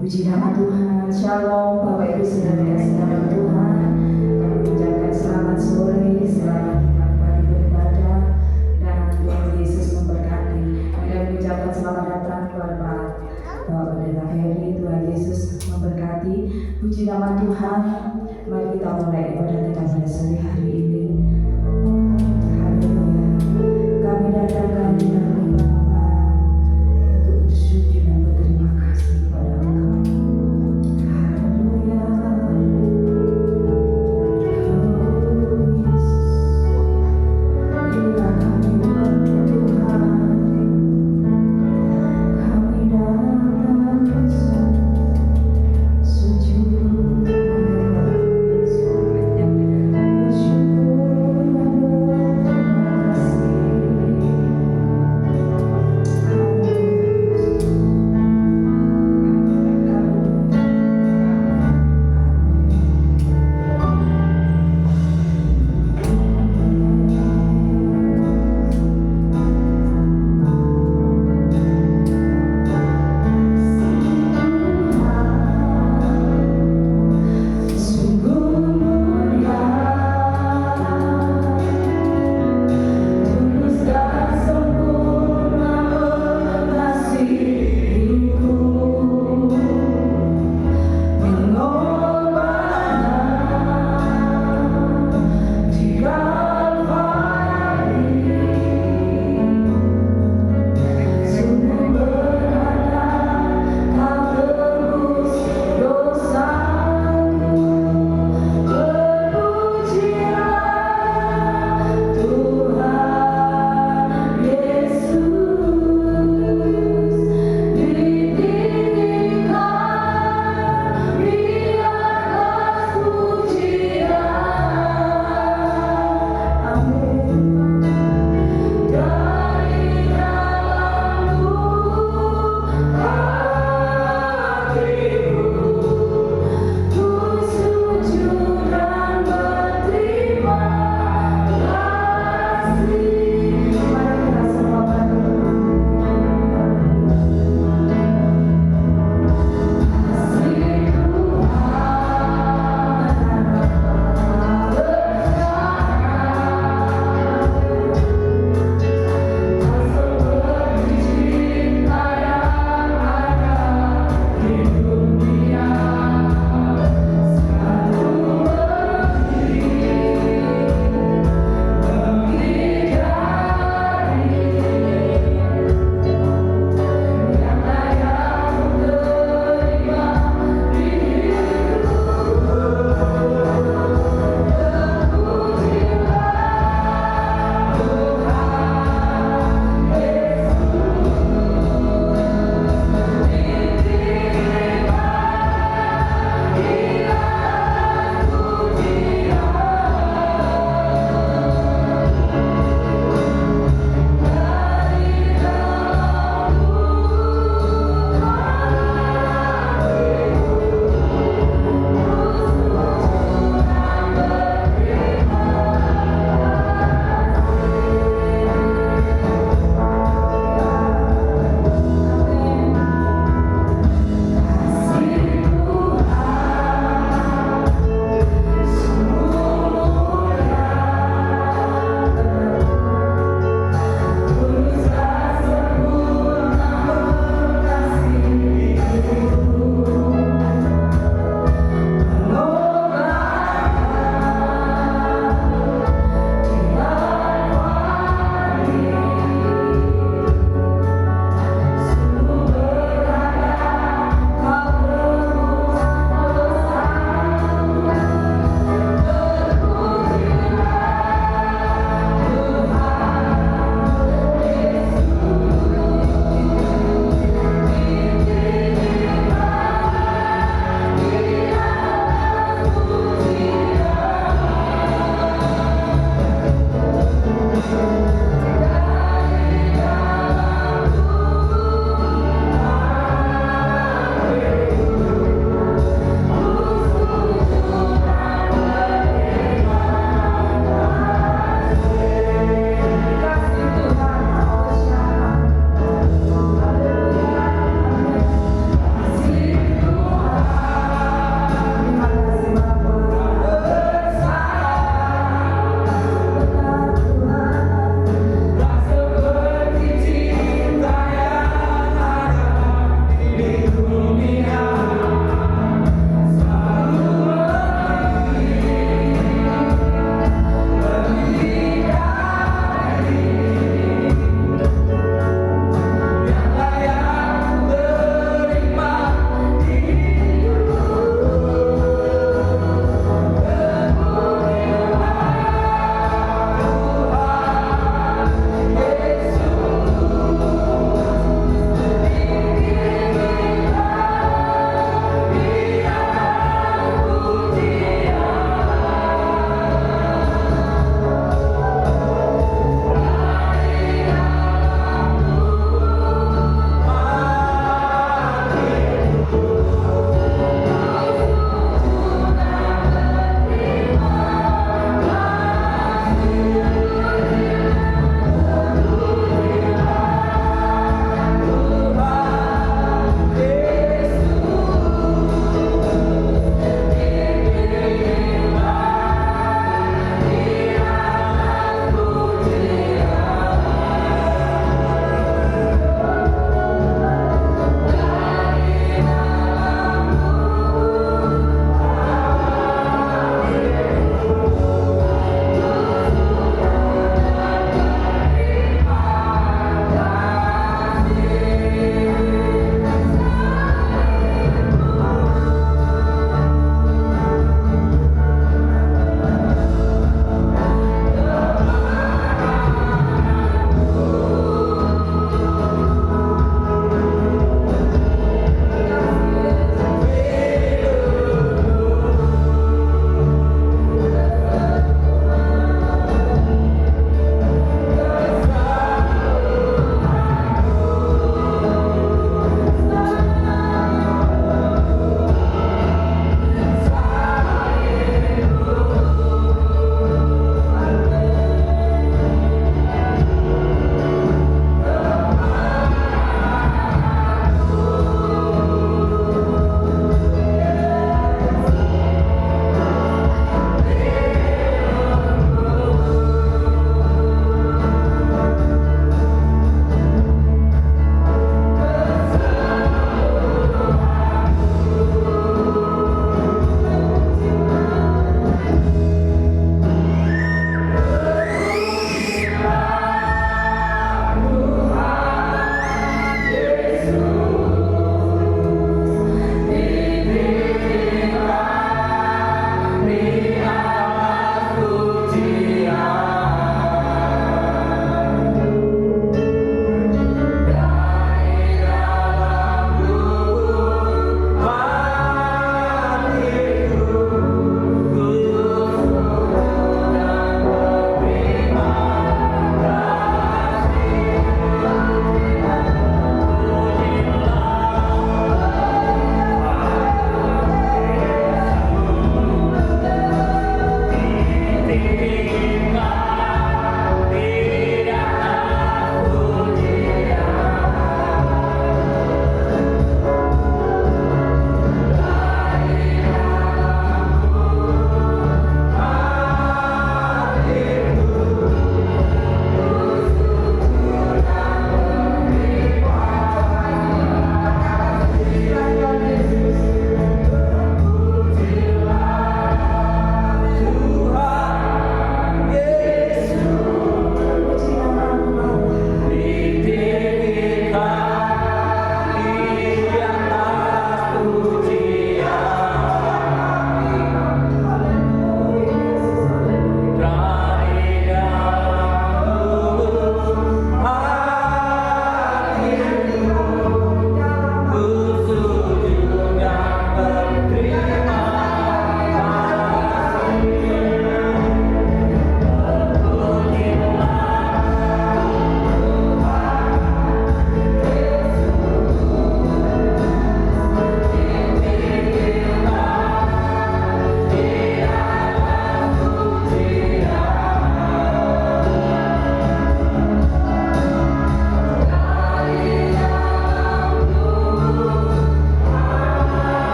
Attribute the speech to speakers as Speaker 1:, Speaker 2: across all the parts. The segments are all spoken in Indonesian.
Speaker 1: Puji nama Tuhan, Shalom Bapak Ibu Saudara kasih nama Tuhan. Kami mengucapkan selamat sore, selamat kita kembali beribadah dan Tuhan Yesus memberkati. Kami mengucapkan selamat datang kepada Bapak Pendeta Heri. Tuhan Yesus memberkati. Puji nama Tuhan. Mari kita mulai ibadah kita pada sore hari ini. Haleluya. Kami datangkan di dalam Bapa untuk bersujud dan berterima kasih kepada Engkau. Haleluya. Oh Yesus, inilah kami umatnya Tuhan. Kami datang bersujud menyembah Yesus.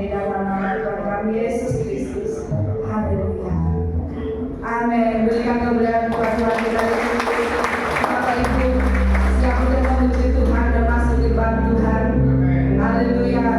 Speaker 1: di dalam nama Tuhan kami Yesus Kristus. Haleluya. Amin. Berikan kemuliaan kepada Tuhan kita Yesus. Bapak Ibu yang sudah memuji Tuhan dan masuk di bait Tuhan. Haleluya.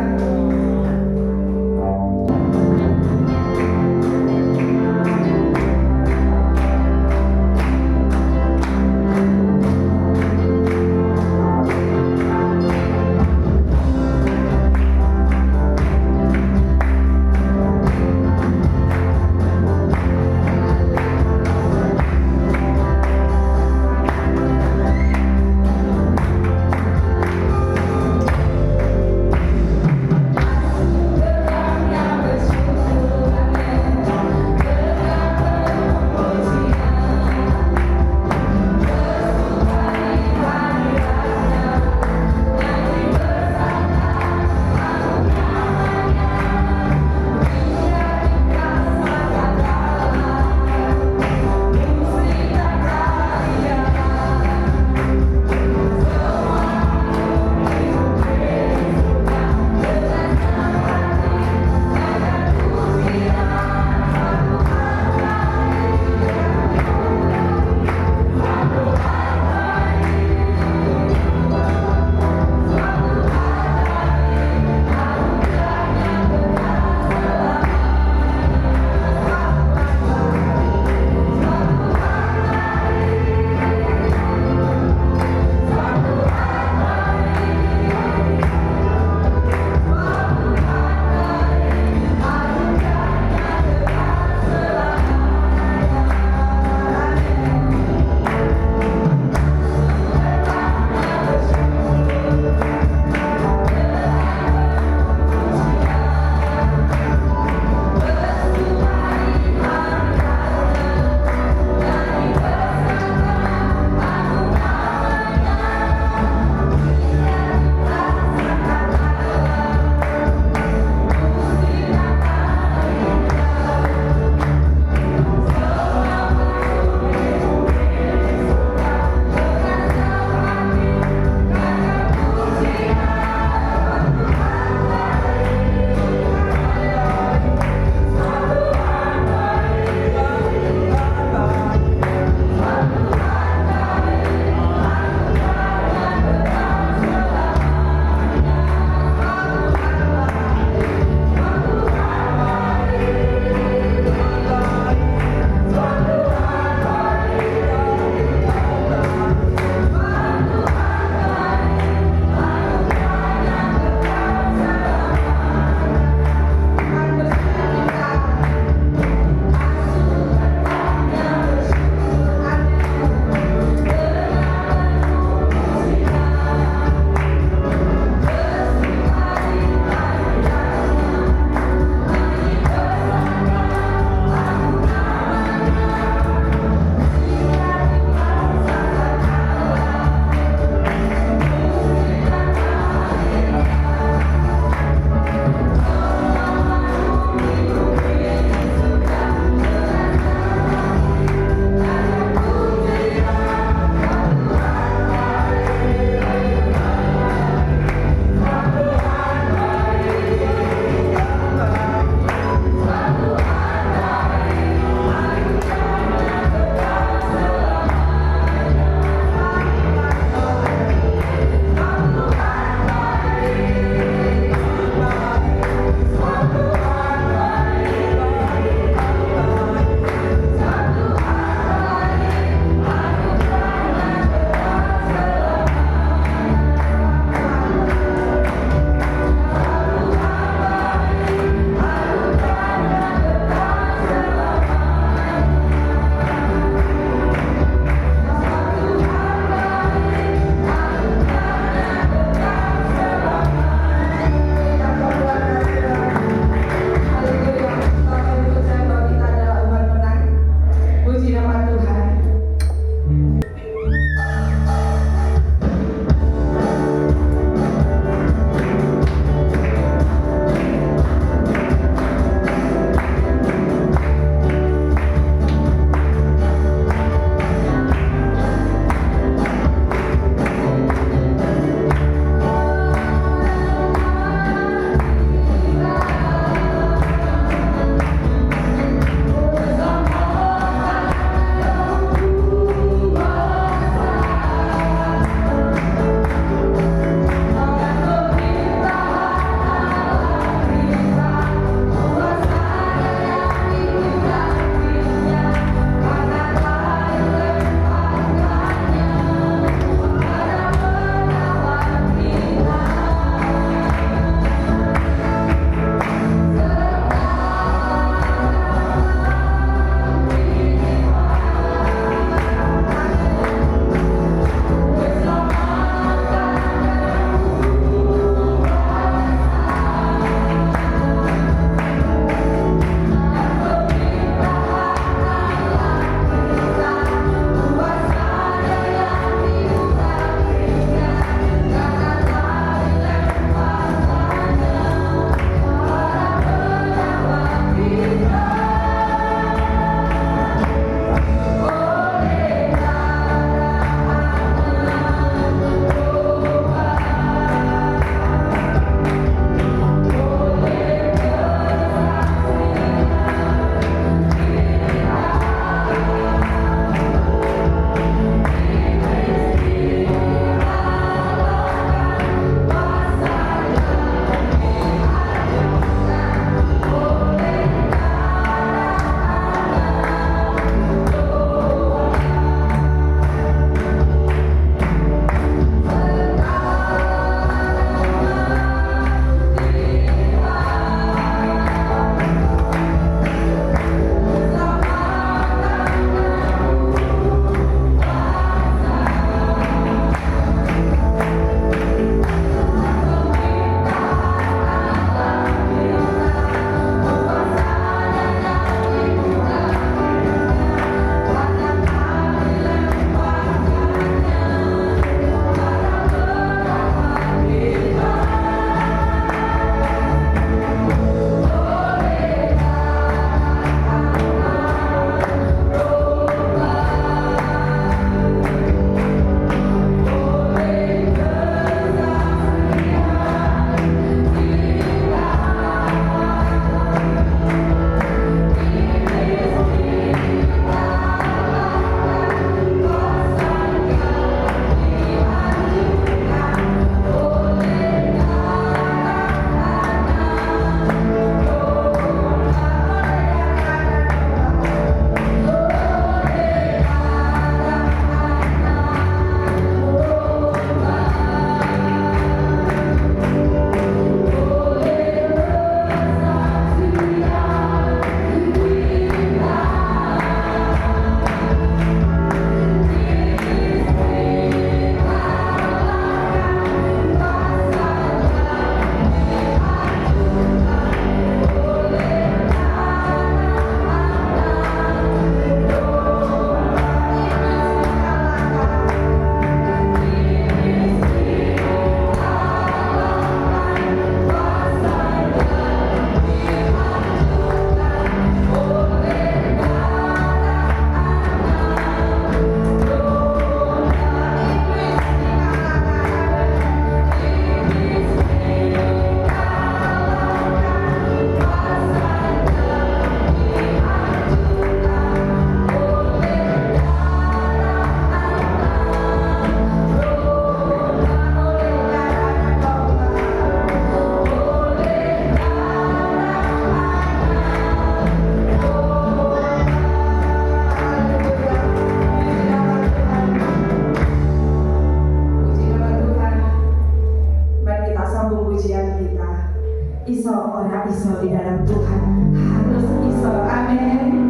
Speaker 1: Seorang iso di dalam Tuhan harus iso. Amin.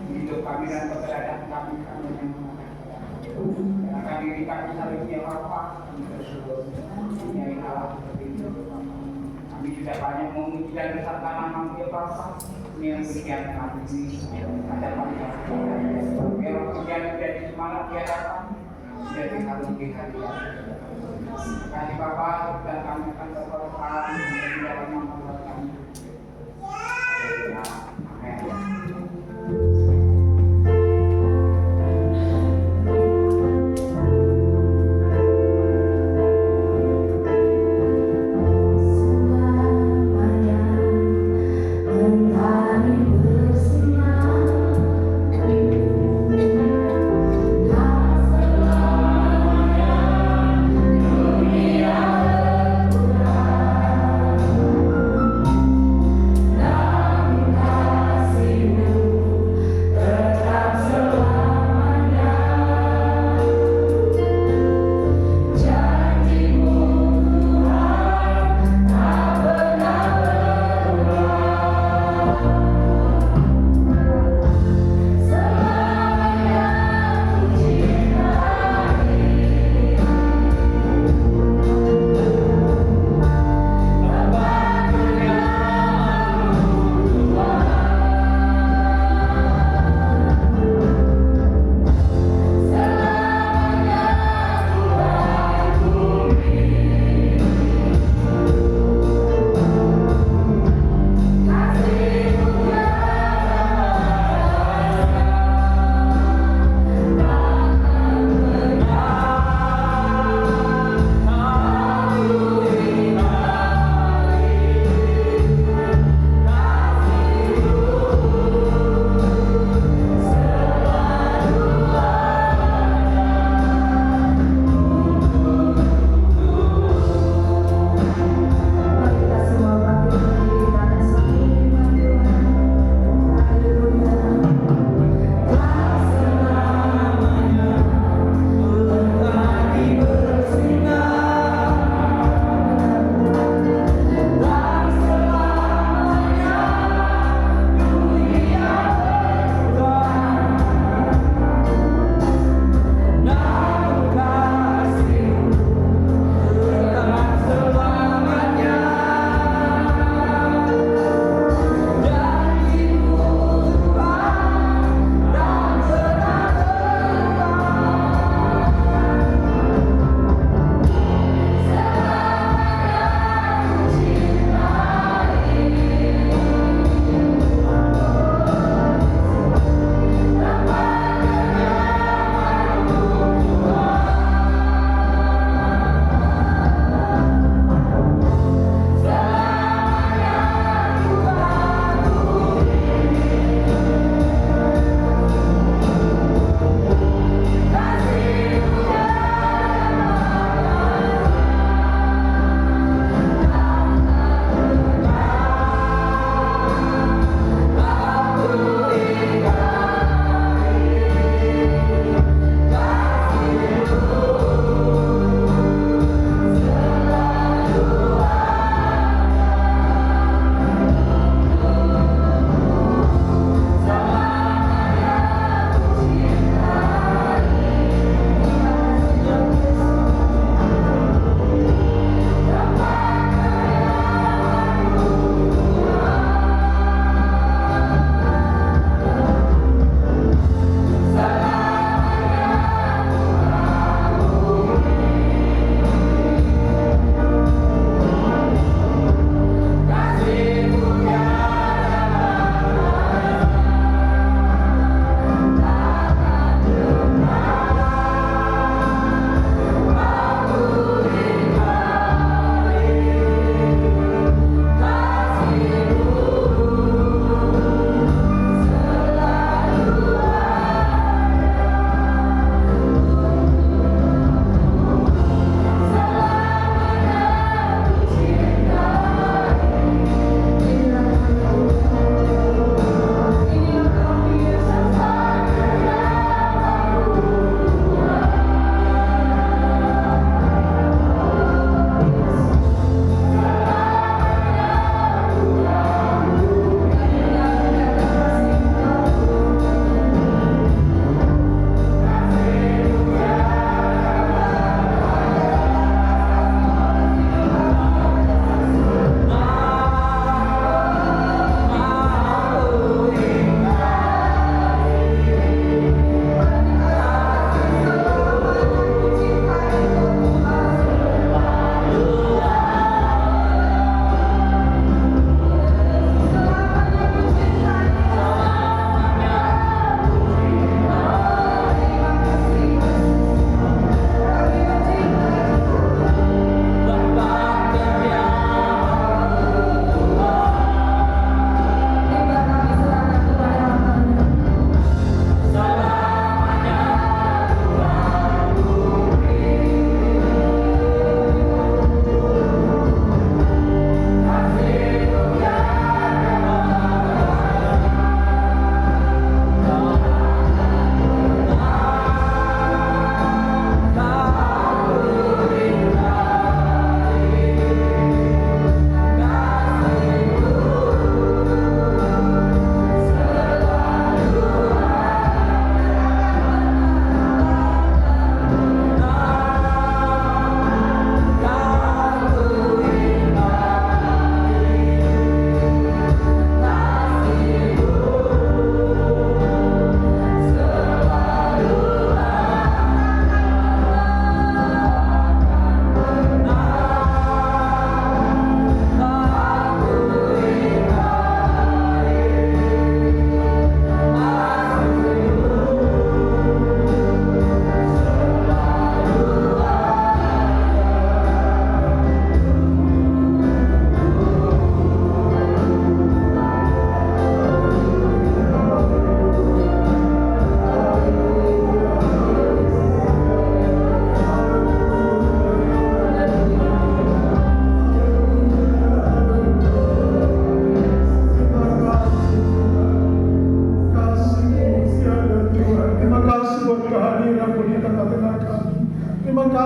Speaker 2: Hidup kami dan keberadaan kami yang karena diri kami saling apa nyari Allah seperti itu. Kami sudah banyak memuji dan bersama nama Dia Bapa yang berikan kami ada pada biar kemudian menjadi semangat Dia datang jadi kami berikan Dia. Kasih Bapa dan kami akan berdoa di dalam nama Tuhan kami. Amin.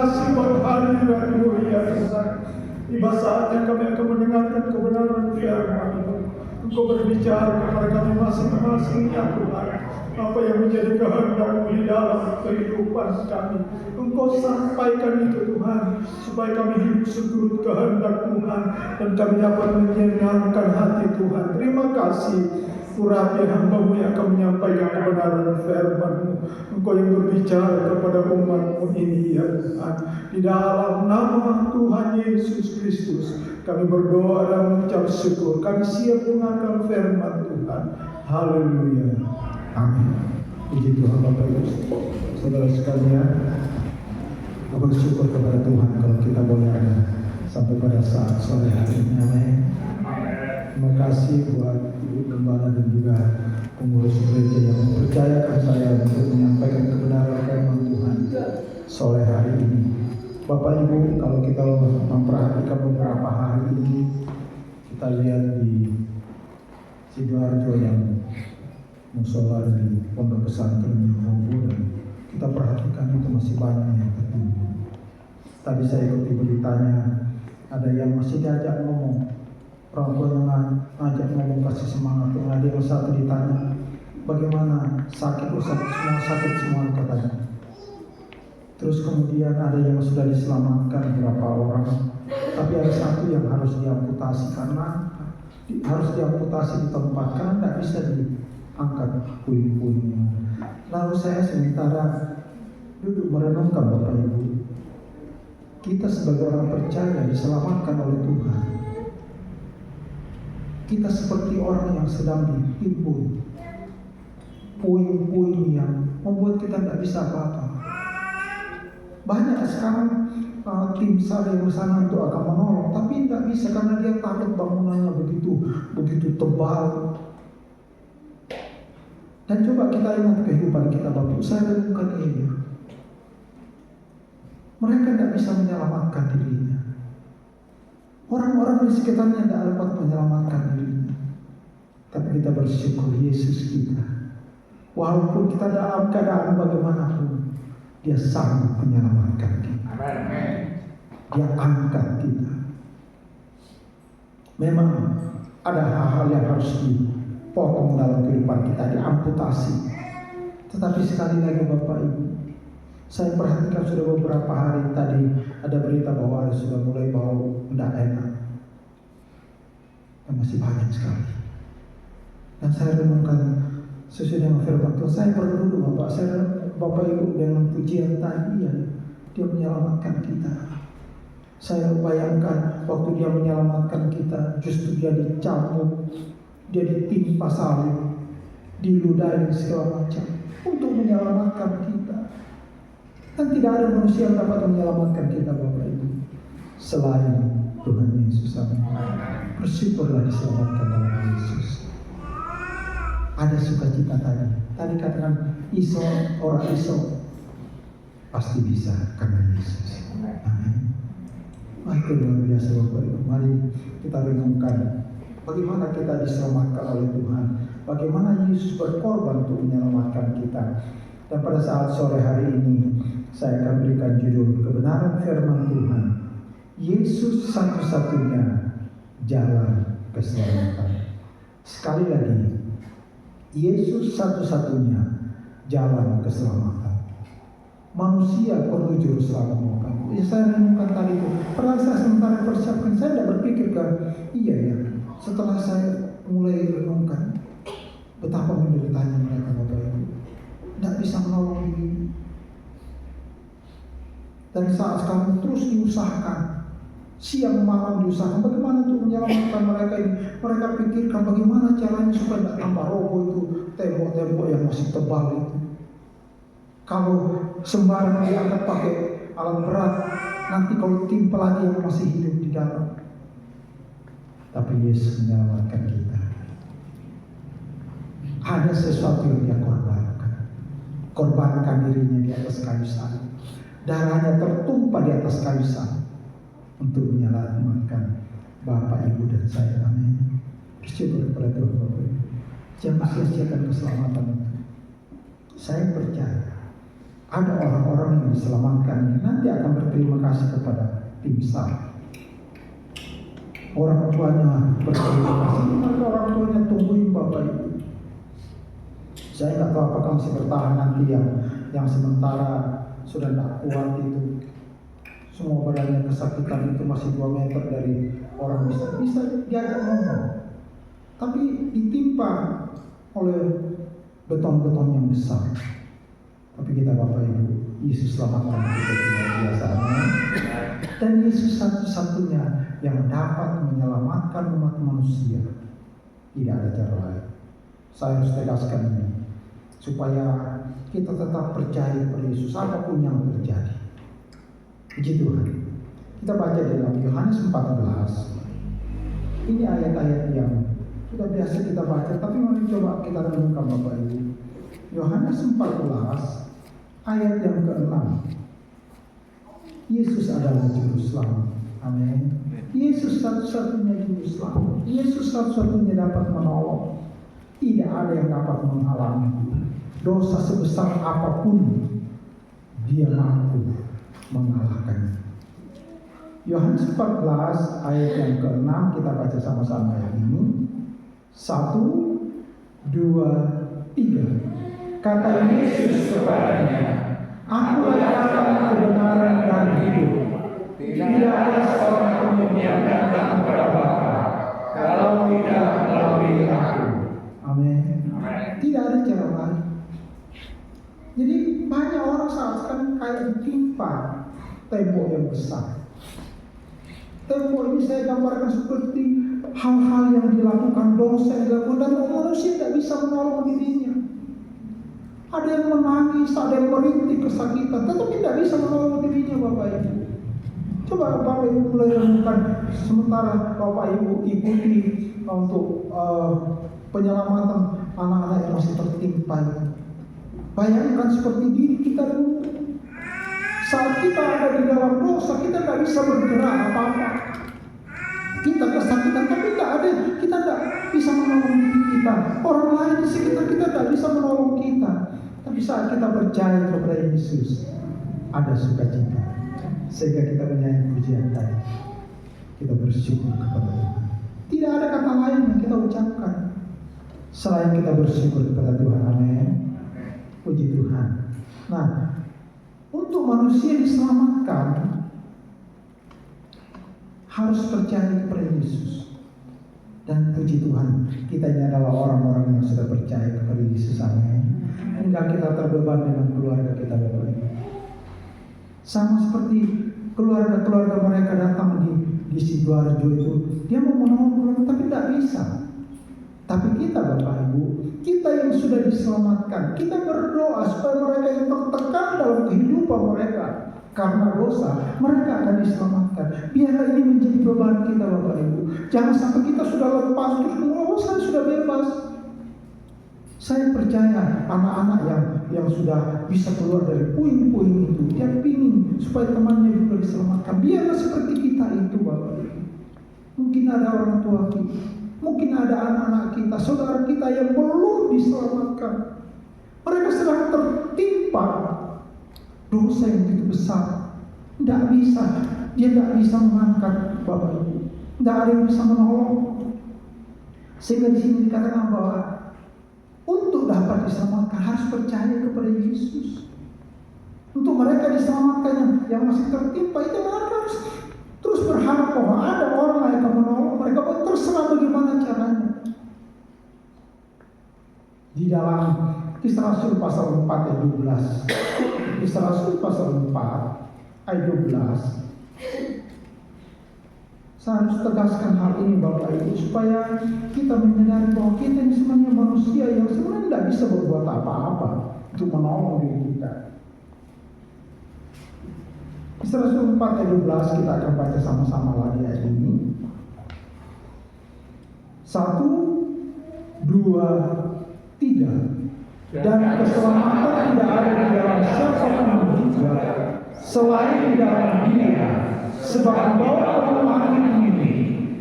Speaker 3: kasih buat hadirat-Mu ya Tuhan. Tiba saatnya kami akan mendengarkan kebenaran firman-Mu. Engkau berbicara kepada kami masing-masing ya Tuhan. Apa yang menjadi kehendak-Mu di dalam kehidupan kami, Engkau sampaikan itu Tuhan, supaya kami hidup seturut kehendak Tuhan, dan kami dapat menyenangkan hati Tuhan. Terima kasih Urapi hamba-Mu yang akan menyampaikan kebenaran firman-Mu. Engkau yang berbicara kepada umat-Mu ini ya Tuhan. Di dalam nama Tuhan Yesus Kristus kami berdoa dan mengucap syukur. Kami siap mendengarkan firman Tuhan. Haleluya. Amin. Puji Tuhan Bapak Ibu Saudara sekalian. Kita bersyukur kepada Tuhan kalau kita boleh ada sampai pada saat sore hari ini. Amin. Terima kasih buat Ibu Gembala dan juga pengurus gereja yang mempercayakan saya untuk menyampaikan kebenaran firman Tuhan sore hari ini. Bapak Ibu, kalau kita memperhatikan beberapa hari ini, kita lihat di Sidoarjo yang musola di pondok pesantren yang roboh, dan kita perhatikan itu masih banyak yang tertimbun. Tadi saya ikuti beritanya, ada yang masih diajak ngomong, perempuan yang ngajak ngomong kasih semangat. Yang ada yang satu ditanya, bagaimana sakit semua katanya. Terus kemudian ada yang sudah diselamatkan beberapa orang, tapi ada satu yang harus diamputasi karena harus diamputasi di tempat karena tidak bisa diangkat puing-puingnya. Lalu saya sementara duduk merenungkan Bapak Ibu, kita sebagai orang percaya diselamatkan oleh Tuhan. Kita seperti orang yang sedang ditimbun puing-puing yang membuat kita tidak bisa apa-apa. Banyak sekarang tim SAR yang bersama itu akan menolong, tapi tidak bisa karena dia takut bangunannya begitu tebal. Dan coba kita ingat kehidupan kita Bapak, saya renungkan ini. Mereka tidak bisa menyelamatkan dirinya. Orang-orang di sekitarnya tidak dapat menyelamatkan dirinya. Tapi kita bersyukur Yesus kita, walaupun kita dalam keadaan bagaimanapun, Dia sanggup menyelamatkan kita. Dia angkat kita. Memang ada hal-hal yang harus dipotong dalam kehidupan kita, diamputasi. Tetapi sekali lagi Bapak Ibu, saya perhatikan sudah beberapa hari tadi ada berita bahwa ada sudah mulai bau tidak enak. Dan masih banyak sekali. Dan saya renungkan sesuai dengan firman Tuhan. Saya perlu dulu Bapak Ibu dengan pujian tadi ya, Dia menyelamatkan kita. Saya bayangkan waktu Dia menyelamatkan kita, justru Dia dicambuk, Dia ditimpa salib, diludahi segala macam untuk menyelamatkan kita. Dan tidak ada manusia yang dapat menyelamatkan kita Bapak Ibu selain Tuhan Yesus. Bersyukurlah diselamatkan dalam Yesus. Ada sukacita tadi. Tadi katakan orang iso pasti bisa karena Yesus. Amin. Itu luar biasa Bapak Ibu. Mari kita renungkan bagaimana kita diselamatkan oleh Tuhan, bagaimana Yesus berkorban untuk menyelamatkan kita. Dan pada saat sore hari ini saya akan berikan judul kebenaran firman Tuhan. Yesus satu-satunya jalan keselamatan. Sekali lagi, Yesus satu-satunya jalan keselamatan. Manusia perlu juru selamat bukan. Saya renungkan tadi itu. Pernah saya sementara persiapkan, saya tidak berpikir kan, iya ya. Setelah saya mulai renungkan, betapa menderitanya mereka Bapak Ibu, tidak bisa menolong diri. Dan saat sekarang terus diusahakan, siang malam diusahakan bagaimana untuk menyelamatkan mereka ini. Mereka pikirkan bagaimana caranya supaya tidak tambah roboh itu tembok-tembok yang masih tebal itu. Kalau sembarang diangkat pakai alat berat, nanti kalau timpa lagi yang masih hidup di dalam. Tapi Yesus menyelamatkan kita. Ada sesuatu yang Dia korbankan dirinya di atas kayu salib. Darahnya tertumpah di atas kayu salib untuk menyelamatkan Bapak, Ibu, dan saya. Amin. Bersyukur kepada Tuhan Bapak Ibu. Jangan sia-siakan keselamatan itu. Saya percaya
Speaker 4: ada orang-orang yang diselamatkan nanti akan berterima kasih kepada tim SAR. Orang tuanya berterima kasih, maka orang tuanya tungguin Bapak Ibu. Saya nggak tahu apakah masih bertahan nanti yang sementara sudah tidak kuat itu, semua badannya kesakitan itu masih 2 meter dari orang bisa diajak ngomong, tapi ditimpa oleh beton-beton yang besar. Tapi kita Bapak Ibu, Yesus selamatkan kita luar biasa. Dan Yesus satu-satunya yang dapat menyelamatkan umat manusia. Tidak ada cara lain. Saya harus tegaskan ini supaya kita tetap percaya pada Yesus apapun yang terjadi. Puji Tuhan. Kita baca dalam Yohanes 14. Ini ayat-ayat yang sudah biasa kita baca, tapi mari coba kita renungkan Bapak Ibu. Yohanes 14 ayat yang ke-6. Yesus adalah juru selamat. Amin. Yesus satu-satunya juru selamat. Yesus satu-satunya dapat menolong. Tidak ada yang dapat menghalangi. Dosa sebesar apapun Dia mampu mengalahkannya. Yohanes 14 ayat yang ke-6, kita baca sama-sama ayat ini. 1, 2, 3. Kata Yesus kepadanya, Akulah jalan, kebenaran dan hidup. Tidak ada seorang pun yang datang kepada Bapa kalau tidak melalui Aku. Amin. Tidak ada cara lain. Jadi banyak orang saat sekarang kayak ditimpa tembok yang besar. Tembok ini saya gambarkan seperti hal-hal yang dilakukan, dosa yang dilakukan, dan manusia tidak bisa menolong dirinya. Ada yang menangis, ada yang merintih kesakitan, tetapi tidak bisa menolong dirinya Bapak Ibu. Coba Bapak Ibu mulai renungkan, sementara Bapak Ibu ikuti untuk penyelamatan anak-anak yang masih tertimpa. Bayangkan seperti diri kita dulu. Saat kita ada di dalam dosa, kita tidak bisa bergerak apa-apa. Kita kesakitan, tapi tidak ada, kita tidak bisa menolong diri kita. Orang lain di sekitar kita tidak bisa menolong kita. Tapi saat kita percaya kepada Yesus, ada sukacita. Sehingga kita menyanyi pujian tadi. Kita bersyukur kepada Tuhan. Tidak ada kata lain yang kita ucapkan selain kita bersyukur kepada Tuhan. Amin. Puji Tuhan. Nah, untuk manusia diselamatkan harus percaya kepada Yesus. Dan puji Tuhan, kita ini adalah orang-orang yang sudah percaya kepada Yesus. Amin. Enggak kita terbeban dengan keluarga kita Bapak Ibu. Sama seperti keluarga-keluarga mereka datang di Sidoarjo itu, dia mau menolong keluarga tapi tidak bisa. Tapi kita Bapak Ibu, kita yang sudah diselamatkan, kita berdoa supaya mereka yang tertekan dalam kehidupan mereka karena dosa, mereka akan diselamatkan. Biarlah ini menjadi beban kita Bapak Ibu. Jangan sampai kita sudah lepas terus mengatakan, saya sudah bebas. Saya percaya anak-anak yang sudah bisa keluar dari puing-puing itu, dia ingin supaya temannya juga diselamatkan. Biarlah seperti kita itu Bapak Ibu. Mungkin ada orang tua kita, mungkin ada anak-anak kita, saudara kita yang belum diselamatkan. Mereka sedang tertimpa dosa yang begitu besar. Tidak bisa, dia tidak bisa mengangkat Bapak Ibu. Tidak ada yang bisa menolong. Sehingga di sini dikatakan bahwa untuk dapat diselamatkan harus percaya kepada Yesus. Untuk mereka diselamatkan yang masih tertimpa itu mereka harus terus berharap bahwa ada orang yang akan menolong mereka, terserah bagaimana caranya. Di dalam Kisah Rasul pasal 4 ayat 12. Kisah Rasul pasal 4 ayat 12. Saya harus tegaskan hal ini Bapak Ibu supaya kita menyadari bahwa kita ini sebenarnya manusia yang sebenarnya tidak bisa berbuat apa-apa untuk menolong diri kita. Kisah Rasul 4 ayat 12 kita akan baca sama-sama lagi ayat ini. 1, 2, 3. Dan keselamatan tidak ada di dalam siapapun juga selain di dalam Dia, sebab bahwa Tuhan ini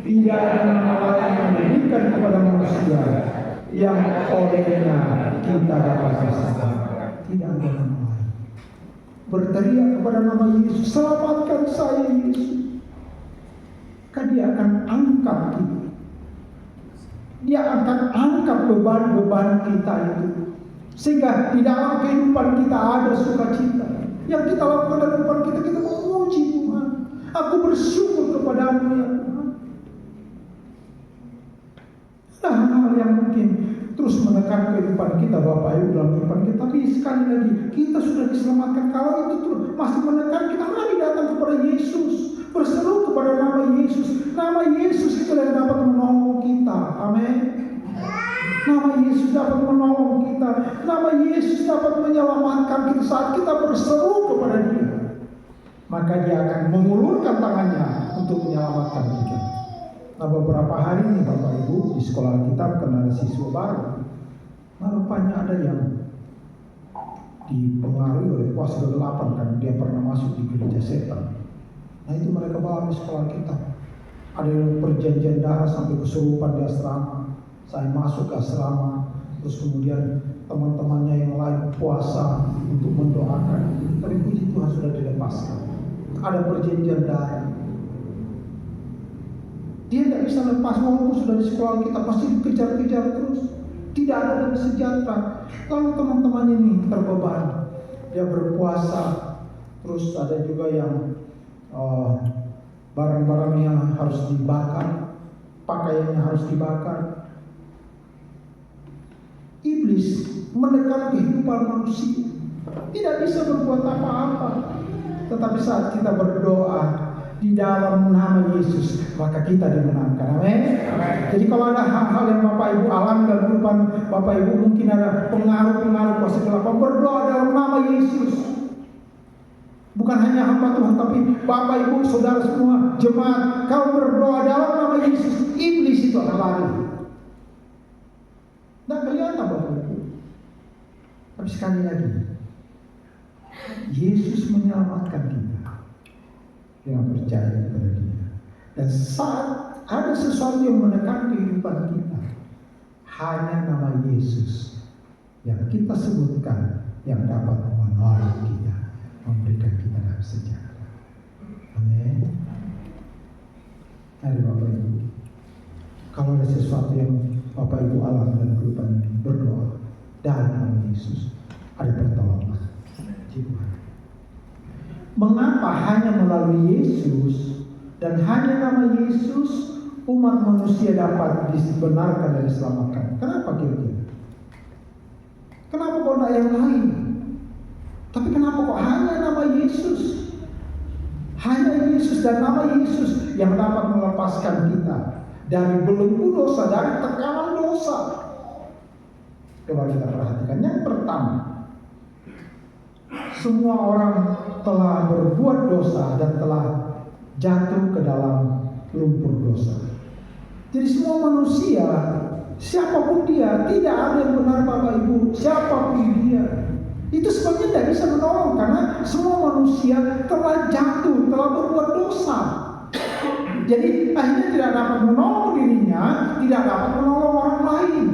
Speaker 4: tidak ada nama lain yang diberikan kepada manusia yang olehnya kita dapat bersama. Tidak ada nama lain. berteriak kepada nama Yesus, selamatkan saya Yesus, maka Dia akan angkat kita. Dia akan angkat beban-beban kita itu, sehingga di dalam kehidupan kita ada sukacita. Yang kita lakukan dalam kehidupan kita, kita memuji Tuhan. Aku bersyukur kepadamu ya Tuhan. Ada hal-hal yang mungkin terus menekan kehidupan kita Bapak Ibu dalam kehidupan kita. Tapi sekali lagi kita sudah diselamatkan. Kalau itu terus masih menekan kita, mari datang kepada Yesus, berseru kepada nama Yesus. Nama Yesus itu yang dapat menolong kita. Amin. Nama Yesus dapat menolong kita. Nama Yesus dapat menyelamatkan kita saat kita berseru kepada Dia. Maka Dia akan mengulurkan tangannya untuk menyelamatkan kita. Nah, beberapa hari ini Bapak Ibu di sekolah kita kena siswa baru. Nah, rupanya ada yang dipengaruhi oleh kuasa kegelapan karena dia pernah masuk di gereja setan. Nah, itu mereka bawa di sekolah kita. Ada yang perjanjian darah sampai kesurupan di asrama. Saya masuk ke asrama, terus kemudian teman-temannya yang lain puasa untuk mendoakan. Tapi puji Tuhan sudah dilepaskan. Ada perjanjian darah. Dia tidak bisa lepas walaupun sudah di sekolah kita, pasti dikejar-kejar terus. Tidak ada yang sejahtera. Lalu teman-teman ini terbebani. Dia berpuasa. Terus ada juga yang barang-barangnya harus dibakar, pakaiannya harus dibakar. Iblis menekan kehidupan manusia. Tidak bisa berbuat apa-apa. Tetapi saat kita berdoa di dalam nama Yesus, maka kita dimenangkan. Amin. Jadi kalau ada hal-hal yang Bapak Ibu alami dalam kehidupan Bapak Ibu, mungkin ada pengaruh-pengaruh kuasa kegelapan, berdoa dalam nama Yesus. Bukan hanya hamba Tuhan, tapi Bapak Ibu, saudara semua, jemaat, kalau berdoa dalam nama Yesus, iblis itu akan lari. Tidak kelihatan Bapak Ibu. Tapi sekali lagi, Yesus menyelamatkan kita yang percaya kepada Dia. Dan saat ada sesuatu yang menekan kehidupan kita, hanya nama Yesus yang kita sebutkan yang dapat menolong kita, memberikan kita dalam sejahtera. Amin. Mari Bapak Ibu, kalau ada sesuatu yang Bapak Ibu alami dalam kehidupan ini, berdoa dalam nama Yesus, ada pertolongan. Mengapa hanya melalui Yesus dan hanya nama Yesus umat manusia dapat dibenarkan dan diselamatkan? Kenapa kira-kira? Kenapa kok tidak yang lain? Tapi kenapa kok hanya nama Yesus? Hanya Yesus dan nama Yesus yang dapat melepaskan kita dari belenggu dosa, dari tekanan dosa. Coba kita perhatikan. Yang pertama, semua orang telah berbuat dosa dan telah jatuh ke dalam lumpur dosa. Jadi semua manusia, siapapun dia, tidak ada yang benar Bapak Ibu, siapapun dia. Itu sebabnya tidak bisa menolong karena semua manusia telah jatuh, telah berbuat dosa. Jadi akhirnya tidak dapat menolong dirinya, tidak dapat menolong orang lain.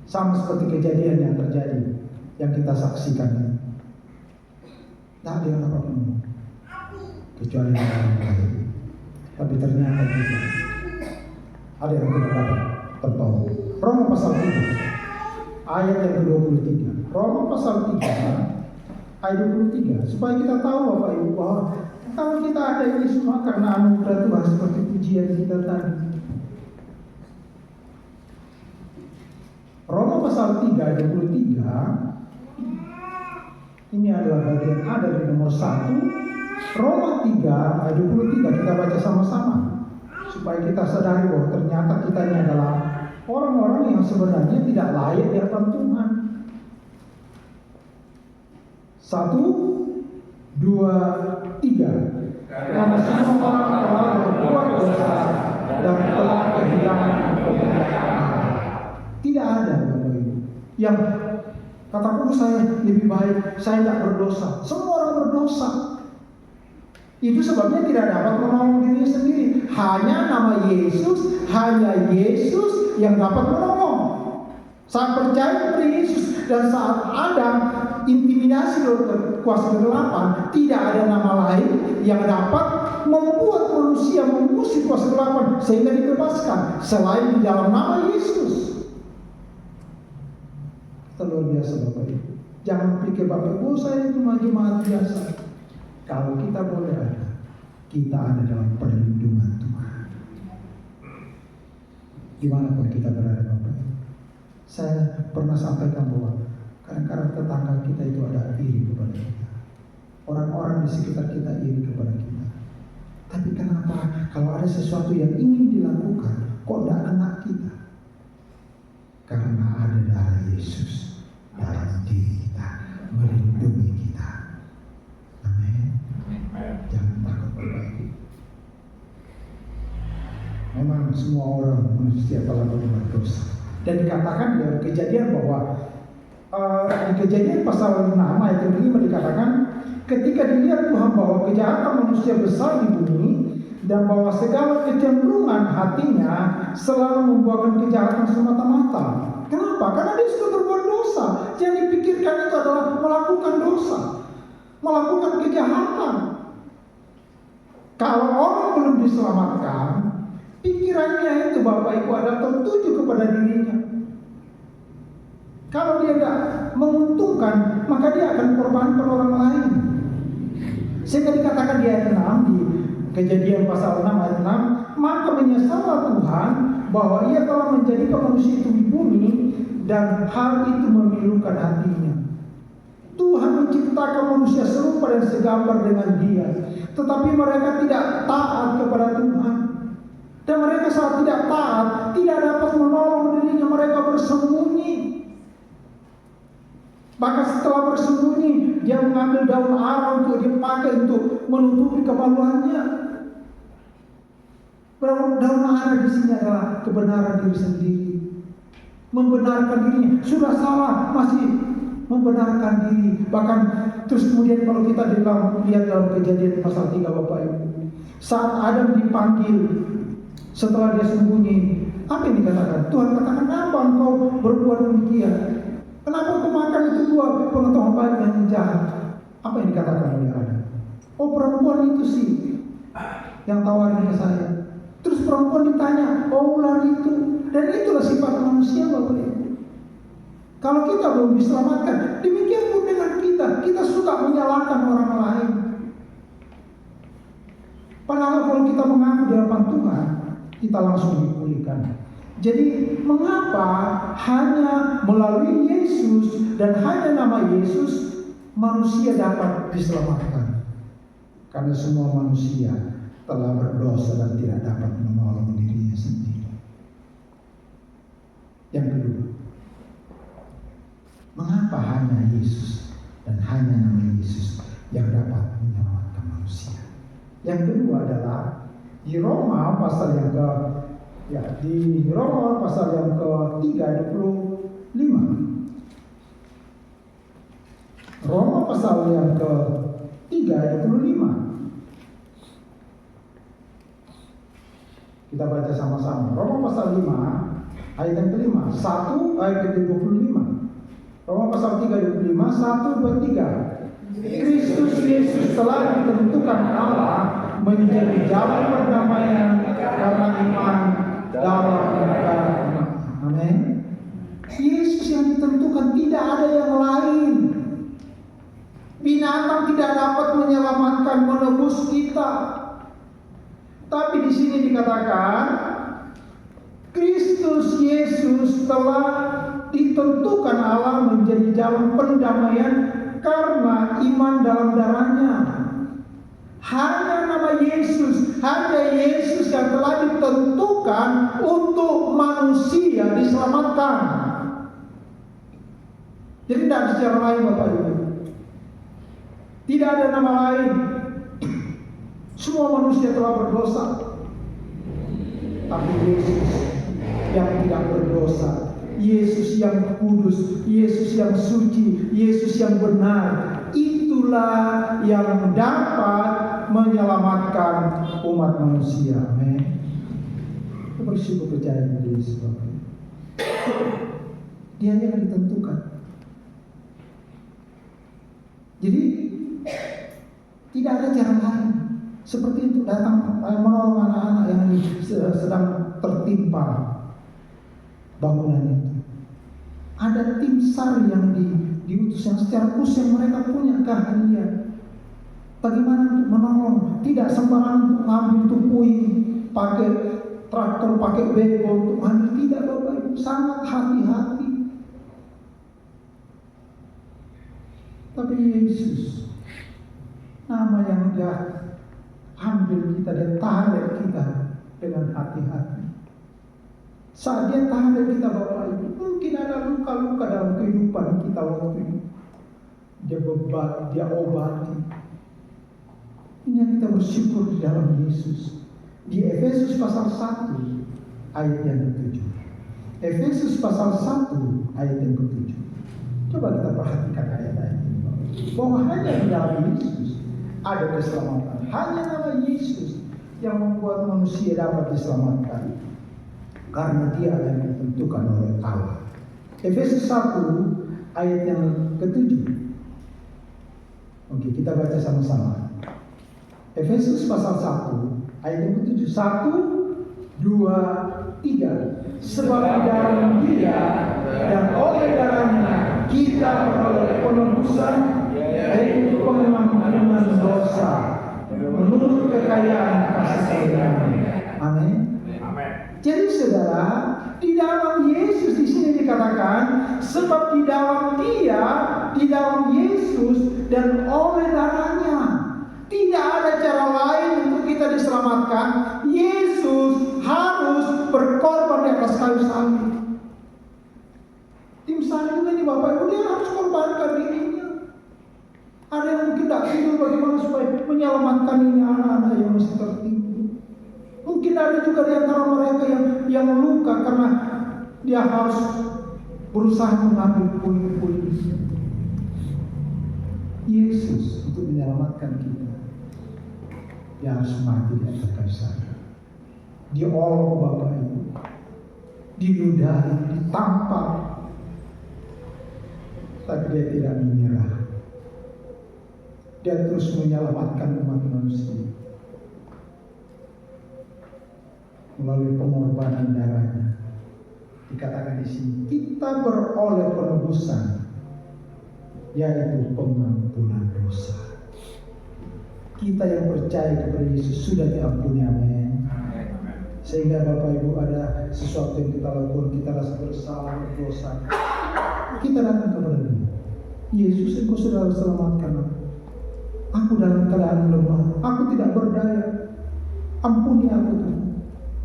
Speaker 4: Sama seperti kejadian yang terjadi, yang kita saksikan ini. Tidak ada yang dapat menolong kecuali orang lain. Tapi ternyata tidak. Ada yang tidak dapat tertolong. Roma pasal 3 ayat yang ke-23. Roma pasal 3 ayat 23. Supaya kita tahu Bapak Ibu bahwa kalau kita ada ini semua karena anugerah Tuhan seperti pujian kita tadi. Roma pasal 3 ayat 23. Ini adalah bagian A dari nomor 1. Roma 3 ayat 23 kita baca sama-sama supaya kita sadari bahwa ternyata kita ini adalah orang-orang yang sebenarnya tidak layak di hadapan Tuhan. 1, 2, 3. Karena semua orang telah berbuat dosa dan telah kehilangan kemuliaan. Tidak ada Bapak Ibu yang katakan saya lebih baik, saya tidak berdosa. Semua orang berdosa. Itu sebabnya tidak dapat menolong diri sendiri. Hanya nama Yesus, hanya Yesus yang dapat menolong. Saya percaya kepada Yesus Dan saat Adam intimidasi oleh kuasa kegelapan, tidak ada nama lain yang dapat membuat manusia mengusir kuasa kegelapan sehingga dibebaskan selain di dalam nama Yesus. Itu luar biasa Bapak Ibu. Jangan pikir Bapak Ibu saya itu jemaat biasa. Kalau kita boleh ada, kita ada dalam perlindungan Tuhan. Dimanapun kita berada Bapak Ibu. Saya pernah sampaikan bahwa kadang-kadang tetangga kita itu ada iri kepada kita. Orang-orang di sekitar kita iri kepada kita. Tapi kenapa kalau ada sesuatu yang ingin dilakukan, kok tidak kena kita? Karena ada darah Yesus dalam diri kita, melindungi kita. Amin. Jangan takut Bapak Ibu. Memang semua orang manusia telah berbuat dosa. Dan dikatakan dalam Kejadian bahwa di Kejadian pasal 6 ayat 5 dikatakan, ketika dilihat Tuhan bahwa kejahatan manusia besar di bumi dan bahwa segala kecenderungan hatinya selalu membuahkan kejahatan semata-mata. Kenapa? Karena dia sudah berbuat dosa. Yang dipikirkan itu adalah melakukan dosa, melakukan kejahatan. Kalau orang belum diselamatkan, pikirannya itu Bapak Ibu adalah tertuju kepada dirinya. Kalau dia tidak menguntungkan, maka dia akan korbankan orang lain. Sehingga dikatakan di ayat 6 di Kejadian pasal 6 ayat 6, maka menyesallah Tuhan bahwa ia telah menjadikan manusia itu di bumi dan hal itu memilukan hatinya. Tuhan menciptakan manusia serupa dan segambar dengan dia, tetapi mereka tidak taat kepada Tuhan. Dan mereka saat tidak taat, tidak dapat menolong dirinya, mereka bersembunyi. Bahkan setelah bersembunyi, dia mengambil daun ara untuk dipakai untuk menutupi kemaluannya. Daun ara di sini adalah kebenaran diri sendiri, membenarkan dirinya. Sudah salah, masih membenarkan diri. Bahkan terus kemudian kalau kita lihat dalam Kejadian pasal 3 Bapak Ibu, saat Adam dipanggil setelah dia sembunyi, apa yang dikatakan? Tuhan katakan, kenapa engkau berbuat demikian? Kenapa engkau makan itu buah pengetahuan baik dan jahat? Apa yang dikatakan oleh Adam? Oh, perempuan itu sih yang tawarin ke saya. Terus perempuan ditanya, oh ular itu. Dan itulah sifat manusia Bapak Ibu. Kalau kita belum diselamatkan, demikian pun dengan kita. Kita suka menyalahkan orang lain. Padahal kalau kita mengaku di hadapan Tuhan, kita langsung dipulihkan. Jadi mengapa hanya melalui Yesus dan hanya nama Yesus manusia dapat diselamatkan? Karena semua manusia telah berdosa dan tidak dapat menolong dirinya sendiri. Yang kedua, mengapa hanya Yesus dan hanya nama Yesus yang dapat menyelamatkan manusia? Yang kedua adalah di Roma pasal yang di Roma pasal yang ke-3 ayat 25. Roma pasal yang ke-3 ayat 25. Kita baca sama-sama. Roma pasal 5 ayat yang ke-5, 1 ayat ke-25. Roma pasal 3 ayat 25, 1, 2, 3. Kristus Yesus telah ditentukan Allah menjadi jalan perdamaian karena iman dalam agama. Amin. Yesus yang ditentukan, tidak ada yang lain. Binatang tidak dapat menyelamatkan, menebus kita. Tapi di sini dikatakan Kristus Yesus telah ditentukan Allah menjadi jalan pendamaian karena iman dalam darahnya. Hanya nama Yesus, hanya Yesus yang telah ditentukan untuk manusia diselamatkan. Jadi tidak ada secara lain Bapak Ibu. Tidak ada nama lain. Semua manusia telah berdosa. Tapi Yesus yang tidak berdosa, Yesus yang kudus, Yesus yang suci, Yesus yang benar, itulah yang dapat menyelamatkan umat manusia. Amin. Kita bersyukur percaya pada Yesus. Dia yang ditentukan. Jadi tidak ada cara lain seperti itu, datang menolong anak-anak yang sedang tertimpa bangunan itu. Ada tim SAR yang diutus yang secara khusus yang mereka punya keahlian. Bagaimana untuk menolong? Tidak sembarangan untuk ngambil tuh puing, pakai traktor, pakai beko untuk ngambil. Tidak, Bapak Ibu, sangat hati-hati. Tapi Yesus, nama yang Dia ambil kita dan tarik kita dengan hati-hati. Saat Dia tarik kita, Bapak Ibu, mungkin ada luka-luka dalam kehidupan kita waktu itu. Dia obati. Ini yang kita bersyukur di dalam Yesus. Di Efesus pasal 1 ayat yang ke-7. Efesus pasal 1 ayat yang ke-7. Coba kita perhatikan ayat-ayat ini. Bahwa hanya di dalam Yesus ada keselamatan. Hanya nama Yesus yang membuat manusia dapat diselamatkan. Karena Dia yang ditentukan oleh Allah. Efesus 1 ayat yang ke-7. Oke, kita baca sama-sama. Efesus pasal 1 ayat yang ke-7. 1, 2, 3. Sebab di dalam Dia dan oleh darahnya kita beroleh penebusan, yaitu pengampunan dosa menurut kekayaan kasih karunia-Nya. Amin. Jadi saudara, di dalam Yesus di sini dikatakan, sebab di dalam Dia, di dalam Yesus dan oleh darahnya. Tidak ada cara lain untuk kita diselamatkan. Yesus harus berkorban di atas kayu salib. Tim SAR juga nih Bapak Ibu, dia harus korbankan dirinya. Ada yang mungkin tidak tidur bagaimana supaya menyelamatkan ini anak-anak yang masih tertimbun. Mungkin ada juga di antara mereka yang luka karena dia harus berusaha mengambil puing-puing. Yesus untuk menyelamatkan kita, Dia harus mati di atas kayu salib. Diolok Bapak Ibu, diludahi, ditampar, tapi Dia tidak menyerah. Dia terus menyelamatkan umat manusia melalui pengorbanan darahnya. Dikatakan di sini kita beroleh penebusan, yaitu pengampunan dosa. Kita yang percaya kepada Yesus sudah diampuni, amin. Sehingga Bapak Ibu ada sesuatu yang kita lakukan, kita rasa bersalah, berdosa, kita datang kepada Dia. Yesus, Engkau sudah selamatkan aku. Aku dalam keadaan lemah, aku tidak berdaya. Ampuni aku Tuhan.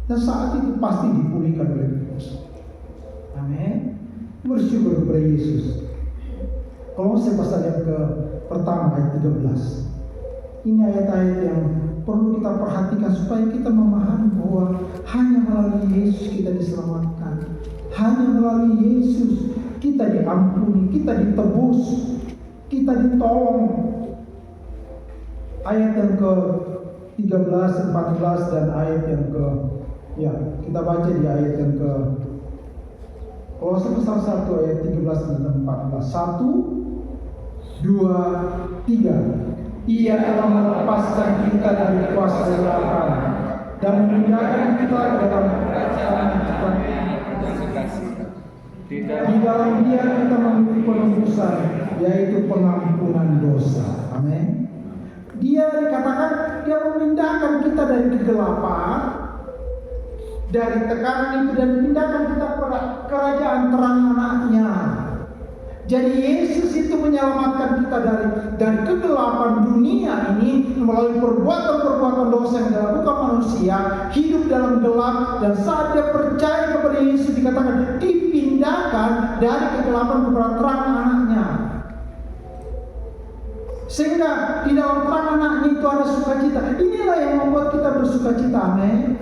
Speaker 4: Dan saat itu pasti dipulihkan oleh Yesus. Amin. Bersyukur kepada Yesus. Kolose pasal yang pertama ayat 13. Ini ayat-ayat yang perlu kita perhatikan supaya kita memahami bahwa hanya melalui Yesus kita diselamatkan. Hanya melalui Yesus kita diampuni, kita ditebus, kita ditolong. Ayat yang ke-13, 14 dan ayat yang kita baca di ayat yang ke Kolose pasal 1 ayat 13 dan 14. 1, 2, 3. Ia telah melepaskan kita dari kuasa gelap dan memindahkan kita ke dalam kerajaan Tuhan. Di dalam Dia kita memiliki penebusan, yaitu pengampunan dosa. Amin. Dia dikatakan Dia memindahkan kita dari kegelapan, dari tekanan itu, dan memindahkan kita pada kerajaan terang Anaknya. Jadi Yesus itu menyelamatkan kita dari kegelapan dunia ini melalui perbuatan-perbuatan dosa yang dilakukan manusia, hidup dalam gelap, dan saat dia percaya kepada Yesus dikatakan dipindahkan dari kegelapan kepada terang Anaknya. Sehingga di dalam terang Anaknya itu ada sukacita. Inilah yang membuat kita bersukacita. Amin.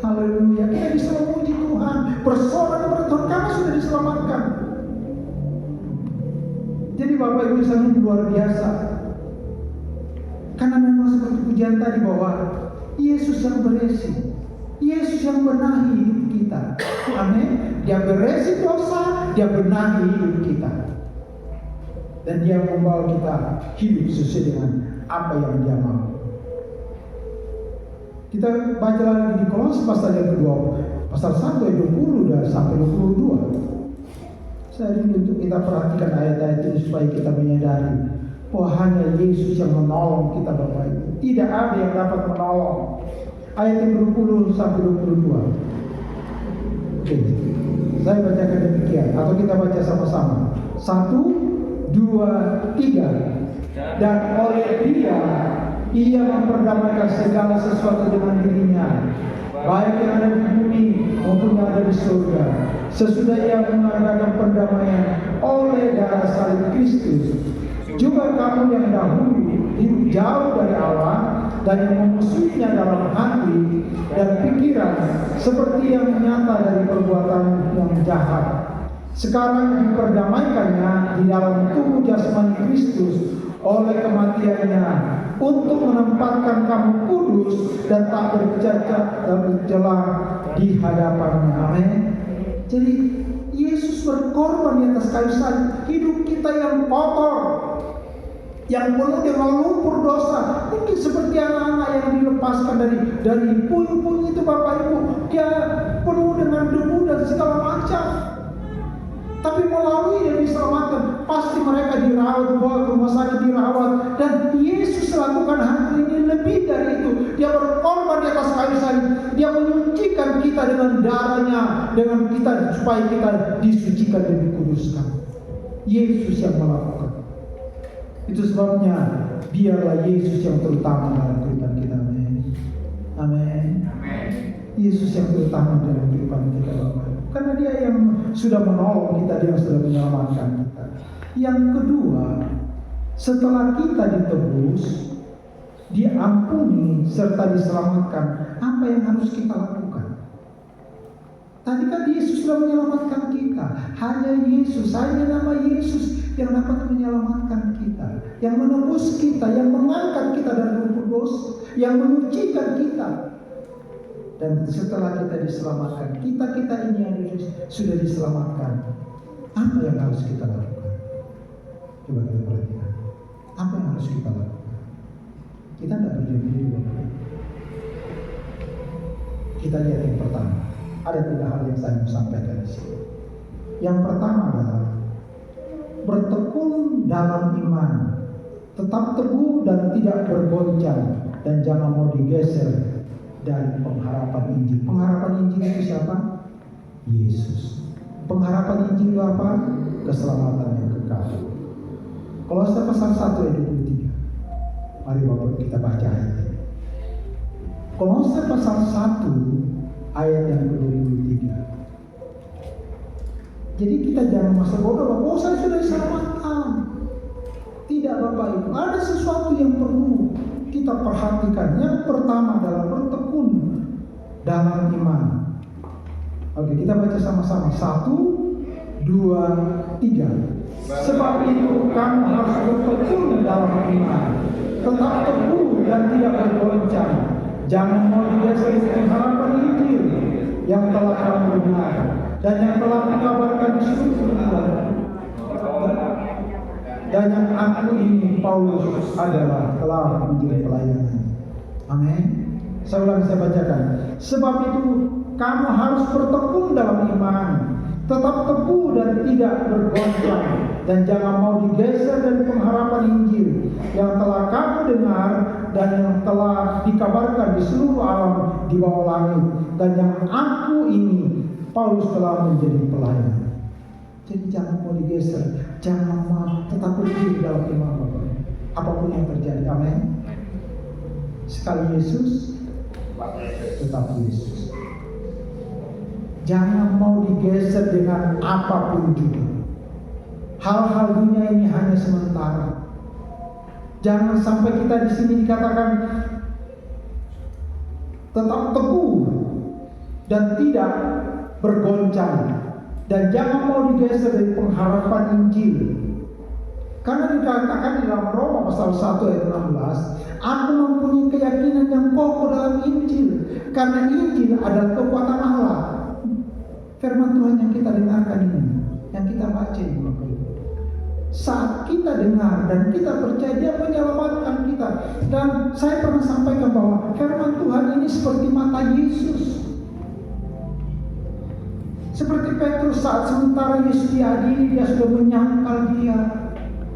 Speaker 4: Haleluya. Kita bisa memuji Tuhan, bersorak kepada Tuhan karena sudah diselamatkan. Jadi Bapak Ibu sangat luar biasa. Karena memang seperti pujian tadi bahwa Yesus yang beresi, Yesus yang benahi hidup kita. Amin. Dia beresi dosa, Dia benahi hidup kita. dan Dia membawa kita hidup sesuai dengan apa yang Dia mau. Kita baca lagi di Kolose pasal yang kedua, pasal 1 ayat 20 dan sampai 22. Saya rindu untuk kita perhatikan ayat-ayat ini supaya kita menyadari bahwa hanya Yesus yang menolong kita Bapak Ibu. Tidak ada yang dapat menolong. Ayat 20 sampai 22. Oke, saya bacakan demikian atau kita baca sama-sama. 1, 2, 3. Dan oleh Dia Ia memperdamaikan segala sesuatu dengan dirinya, baik yang ada di bumi maupun yang ada di surga. Sesudah Ia mengadakan pendamaian oleh darah salib Kristus, juga kamu yang dahulu hidup jauh dari Allah dan yang memusuhinya dalam hati dan pikiran, seperti yang nyata dari perbuatan yang jahat, sekarang diperdamaikannya di dalam tubuh jasmani Kristus oleh kematiannya, untuk menempatkan kamu kudus dan tak bercacat dan bercela di hadapannya. Amin. Jadi Yesus berkorban di atas kayu salib. Hidup kita yang kotor, yang penuh dengan lumpur dosa, mungkin seperti anak-anak yang dilepaskan dari puing-puing itu Bapak Ibu, dia penuh dengan debu dan segala macam. Tapi melalui yang diselamatkan, pasti mereka dirawat, bawa ke rumah sakit dirawat, dan Yesus lakukan hal ini lebih dari itu. Dia berkorban di atas kayu salib. Dia menyucikan kita dengan darahnya, dengan kita supaya kita disucikan dan dikuduskan. Yesus yang melakukan. Itu sebabnya biarlah Yesus yang terutama dalam kehidupan kita. Amin. Amin. Yesus yang terutama dalam kehidupan kita, Bapak. Karena Dia yang sudah menolong kita, Dia yang sudah menyelamatkan kita. Yang kedua, setelah kita ditebus, diampuni serta diselamatkan, apa yang harus kita lakukan? Tadi kan Yesus sudah menyelamatkan kita. Hanya Yesus, hanya nama Yesus yang dapat menyelamatkan kita, yang menebus kita, yang mengangkat kita dari lumpur dosa, yang menyucikan kita. Dan setelah kita diselamatkan, kita ini yang sudah diselamatkan, apa yang harus kita lakukan? Coba kita perhatikan. Apa yang harus kita lakukan? Kita tidak berdiam diri. Kita lihat yang pertama. Ada 3 hal yang saya mau sampaikan di sini. Yang pertama adalah bertekun dalam iman, tetap teguh dan tidak bergoncang, dan jangan mau digeser dari pengharapan Injil. Pengharapan Injil itu siapa? Yesus. Pengharapan Injil itu apa? Keselamatan yang kekal. Kolose pasal 1 ayat 23. Mari Bapak kita baca ayat ini. Kolose pasal 1 ayat yang ke-23. Jadi kita jangan masa bodoh, oh saya sudah diselamatkan. Tidak Bapak Ibu, ada sesuatu yang perlu kita perhatikan. Yang pertama adalah bertekun dalam iman. Oke, kita baca sama-sama. 1, 2, 3. Sebab itu kamu harus bertekun dalam iman, tetap teguh dan tidak bergoncang. Jangan mau digeser dari harapan Injil yang telah kamu dengar dan yang telah dikabarkan di seluruh dunia. Dan yang aku ini Paulus adalah telah menjadi pelayanan. Amin. Saya ulang, saya bacakan. Sebab itu kamu harus bertekun dalam iman, tetap teguh dan tidak bergoncang, dan jangan mau digeser dari pengharapan Injil yang telah kamu dengar dan yang telah dikabarkan di seluruh alam di bawah langit, dan yang aku ini Paulus telah menjadi pelayan. Jadi jangan mau digeser, jangan mau, tetap berdiri dalam iman Bapak. Apapun yang terjadi, amin. Sekali Yesus, tetap Yesus. Jangan mau digeser dengan apapun juga. Hal-hal dunia ini hanya sementara. Jangan sampai kita di sini dikatakan tetap teguh dan tidak bergoncang, dan jangan mau digeser dari pengharapan Injil. Karena dikatakan di dalam Roma pasal 1 ayat 16, aku mempunyai keyakinan yang kokoh dalam Injil, karena Injil adalah kekuatan Allah. Firman Tuhan yang kita dengarkan ini, yang kita baca ini, Saat kita dengar dan kita percaya, Dia menyelamatkan kita. Dan saya pernah sampaikan bahwa firman Tuhan ini seperti mata Yesus. Seperti Petrus, saat sementara Yesus diadili, dia sudah menyangkal dia.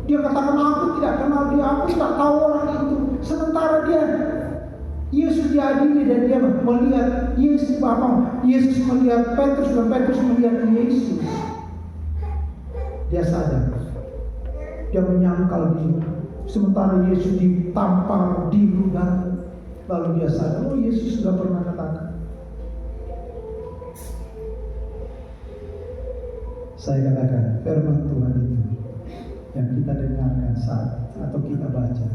Speaker 4: Dia katakan, aku tidak kenal dia, aku tidak tahu orang itu. Sementara Yesus diadili dan dia melihat Yesus melihat Petrus dan Petrus melihat Yesus. Dia sadar. Dia menyangkal dia. Sementara Yesus ditampar di ludah. Lalu dia sadar, oh Yesus sudah pernah katakan. Saya katakan firman Tuhan itu yang kita dengarkan saat atau kita baca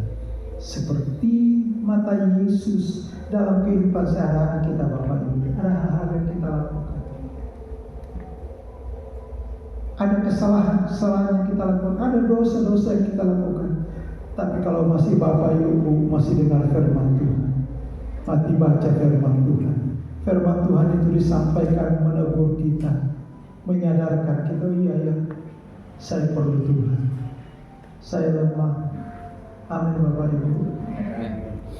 Speaker 4: seperti mata Yesus dalam kehidupan sehari-hari kita, Bapak Ibu. Ada hal-hal yang kita lakukan, ada kesalahan-kesalahan yang kita lakukan, ada dosa-dosa yang kita lakukan. Tapi kalau masih Bapak Ibu masih dengar firman Tuhan, mati baca firman Tuhan, firman Tuhan itu disampaikan menegur kita, menyadarkan kita, iya ya, saya perlu Tuhan, saya lemah. Amin Bapak Ibu.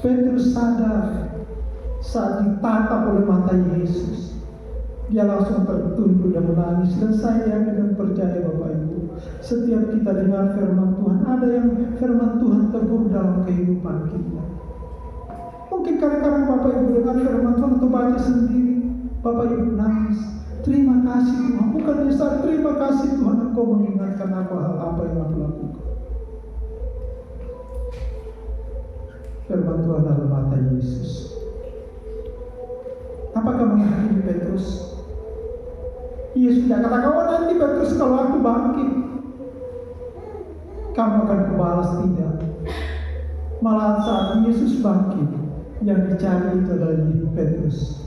Speaker 4: Petrus sadar saat ditatap oleh mata Yesus, dia langsung tertunduk dan menangis. Dan saya yakin dan percaya Bapak Ibu, setiap kita dengar firman Tuhan, ada yang firman Tuhan tegur dalam kehidupan kita. Mungkin kadang-kadang Bapak Ibu dengar firman Tuhan atau baca sendiri, Bapak Ibu nangis. Terima kasih Tuhan, bukan saat terima kasih Tuhan Engkau mengingatkan aku hal apa yang aku lakukan. Firman Tuhan dalam mata Yesus. Apakah menghakimi Petrus? Yesus tidak katakan, oh nanti Petrus kalau aku bangkit kamu akan kubalas, tidak. Malah saat Yesus bangkit, yang dicari itu adalah Petrus.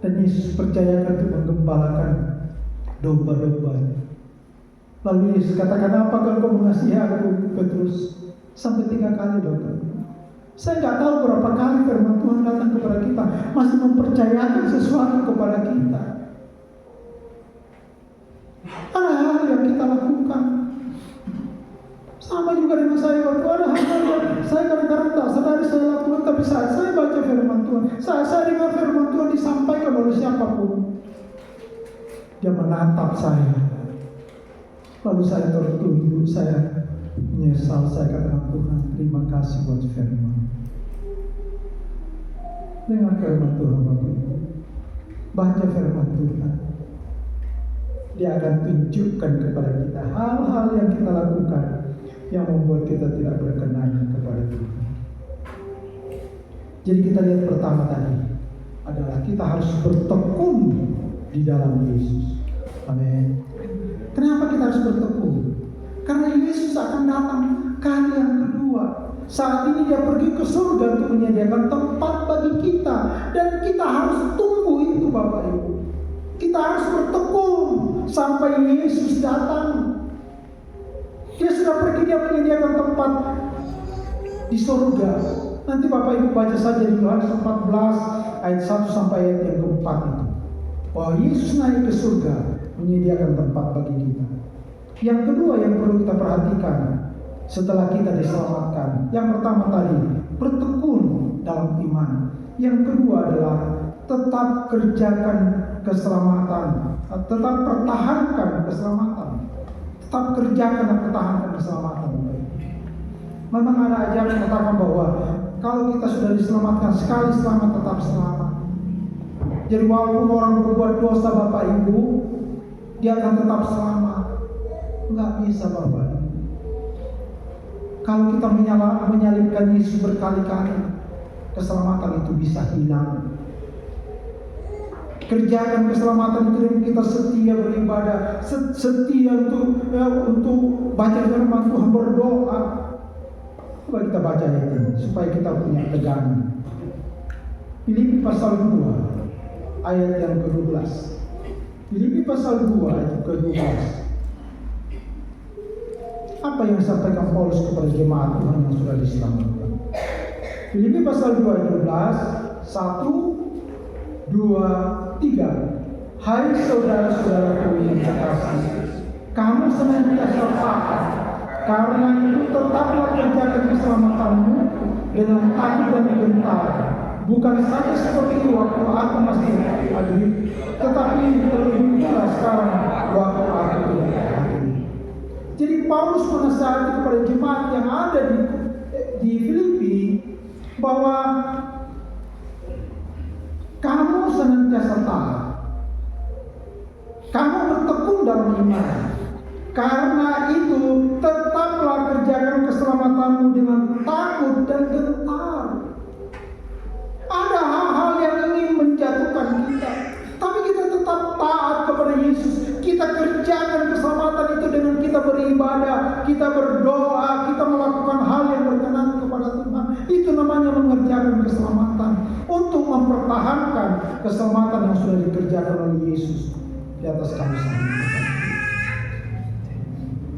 Speaker 4: Dan Yesus percayakan untuk menggembalakan domba-domba. Lalu Yesus katakan, apakah kau mengasihi aku, Petrus? Sampai 3 kali, Bapak. Saya nggak tahu berapa kali firman Tuhan datang kepada kita, masih mempercayakan sesuatu kepada kita. Ada hal yang kita lakukan. Sama juga dengan saya, Bapak. Ada hal yang saya kadang-kadang tak sadari saya lakukan, tapi saat saya baca firman Tuhan, saat saya dengar firman Tuhan disampaikan oleh siapapun, dia menatap saya. Lalu saya tertunduk, saya menyesal, saya katakan, Tuhan, terima kasih buat firman. Dengar firman Tuhan, Bapak Ibu. Baca firman Tuhan. Dia akan tunjukkan kepada kita hal-hal yang kita lakukan yang membuat kita tidak berkenan kepada Tuhan. Jadi kita lihat pertama tadi adalah kita harus bertekun di dalam Yesus. Amin. Kenapa kita harus bertekun? Karena Yesus akan datang kali yang kedua. Saat ini dia pergi ke surga untuk menyediakan tempat bagi kita. Dan kita harus tunggu itu Bapak Ibu. Kita harus bertekun sampai Yesus datang. Dia sudah pergi, dia menyediakan tempat di surga. Nanti Bapak Ibu baca saja di Yohanes 14 ayat 1 sampai ayat yang keempat itu. Bahwa Yesus naik ke surga menyediakan tempat bagi kita. Yang kedua yang perlu kita perhatikan setelah kita diselamatkan, yang pertama tadi bertekun dalam iman. Yang kedua adalah tetap kerjakan keselamatan, tetap pertahankan keselamatan, tetap kerjakan dan pertahankan keselamatan. Memang ada ajaran yang katakan bahwa kalau kita sudah diselamatkan sekali selamat tetap selamat. Jadi walaupun orang berbuat dosa Bapak Ibu, dia akan tetap selamat. Enggak bisa Bapak Ibu. Kalau kita menyalibkan Yesus berkali-kali, keselamatan itu bisa hilang. Kerjakan keselamatan itu dengan kita setia beribadah, setia untuk baca firman Tuhan, berdoa. Coba kita baca ini supaya kita punya tegangan. Filipi pasal 2 ayat yang ke-12. Filipi pasal 2 ayat ke-12. Apa yang disampaikan Paulus kepada jemaat Tuhan yang sudah diselamatkan? Filipi pasal 2 ayat 12, 1, 2, 3. Hai saudara-saudaraku yang terkasih, kamu senantiasa taat. Karena itu tetaplah kerjakan keselamatanmu dengan takut dan gentar. Bukan saja seperti waktu aku masih hadir, tetapi terlebih pula sekarang waktu aku tidak hadir. Jadi Paulus menasihati kepada jemaat yang ada di Filipi bahwa kamu senantiasa taat, kamu bertekun dalam iman. Karena itu tetaplah kerjakan keselamatanmu dengan takut dan gentar. Ada hal-hal yang ingin menjatuhkan kita, tapi kita tetap taat kepada Yesus. Kita kerjakan keselamatan itu dengan kita beribadah, kita berdoa, kita melakukan hal yang berkenan kepada Tuhan. Itu namanya mengerjakan keselamatan untuk mempertahankan keselamatan yang sudah dikerjakan oleh Yesus di atas kayu salib.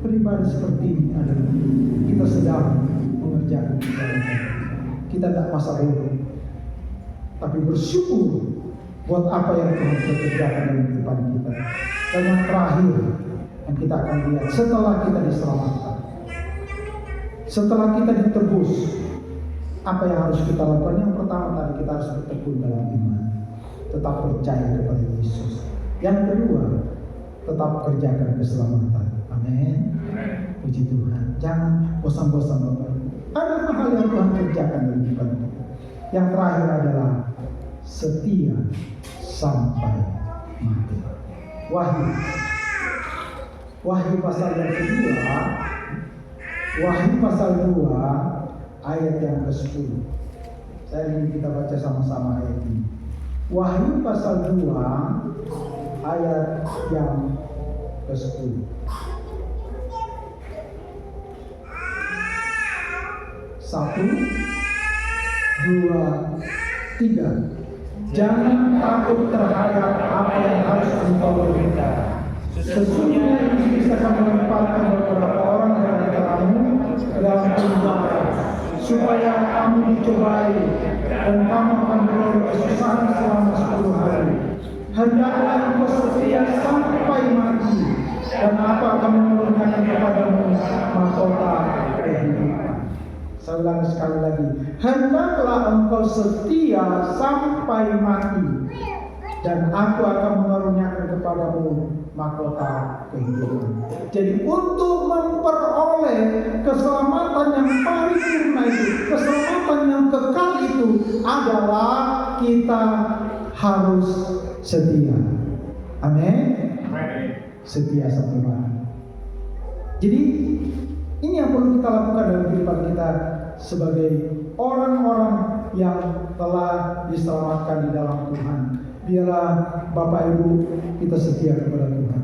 Speaker 4: Beribadah seperti ini adalah kita sedang mengerjakan keselamatan. Kita tidak masa bodoh, tapi bersyukur buat apa yang Tuhan sudah kerjakan dalam kehidupan kita. Dan yang terakhir yang kita akan lihat setelah kita diselamatkan, setelah kita ditebus, apa yang harus kita lakukan? Yang pertama tadi, kita harus bertekun dalam iman, tetap percaya kepada Yesus. Yang kedua, tetap kerjakan keselamatan. Amin. Puji Tuhan. Jangan bosan-bosan Bapak. Ada hal yang Tuhan kerjakan dalam kehidupan kita. Yang terakhir adalah setia sampai mati. Wahyu pasal yang kedua, Wahyu pasal 2 ayat yang ke-10. Saya ingin kita baca sama-sama ayat ini. Wahyu pasal 2 ayat yang ke-10. 1, 2, 3. Jangan takut terhadap apa yang harus engkau derita. Sesungguhnya Iblis akan melemparkan beberapa orang dari kamu dalam penjara, supaya kamu dicobai dan kamu akan beroleh kesusahan selama 10 hari. Hendaklah engkau setia sampai mati, dan aku akan menurunkan kepadamu mahkota kehidupan. Saya ulang sekali lagi. Hendaklah engkau setia sampai mati, dan aku akan mengaruniakan kepadamu mahkota kehidupan. Jadi untuk memperoleh keselamatan yang paripurna itu, keselamatan yang kekal itu adalah kita harus setia. Amin. Setia sampai mati. Jadi ini yang perlu kita lakukan dalam kehidupan kita sebagai orang-orang yang telah diselamatkan di dalam Tuhan. Biarlah Bapak Ibu kita setia kepada Tuhan.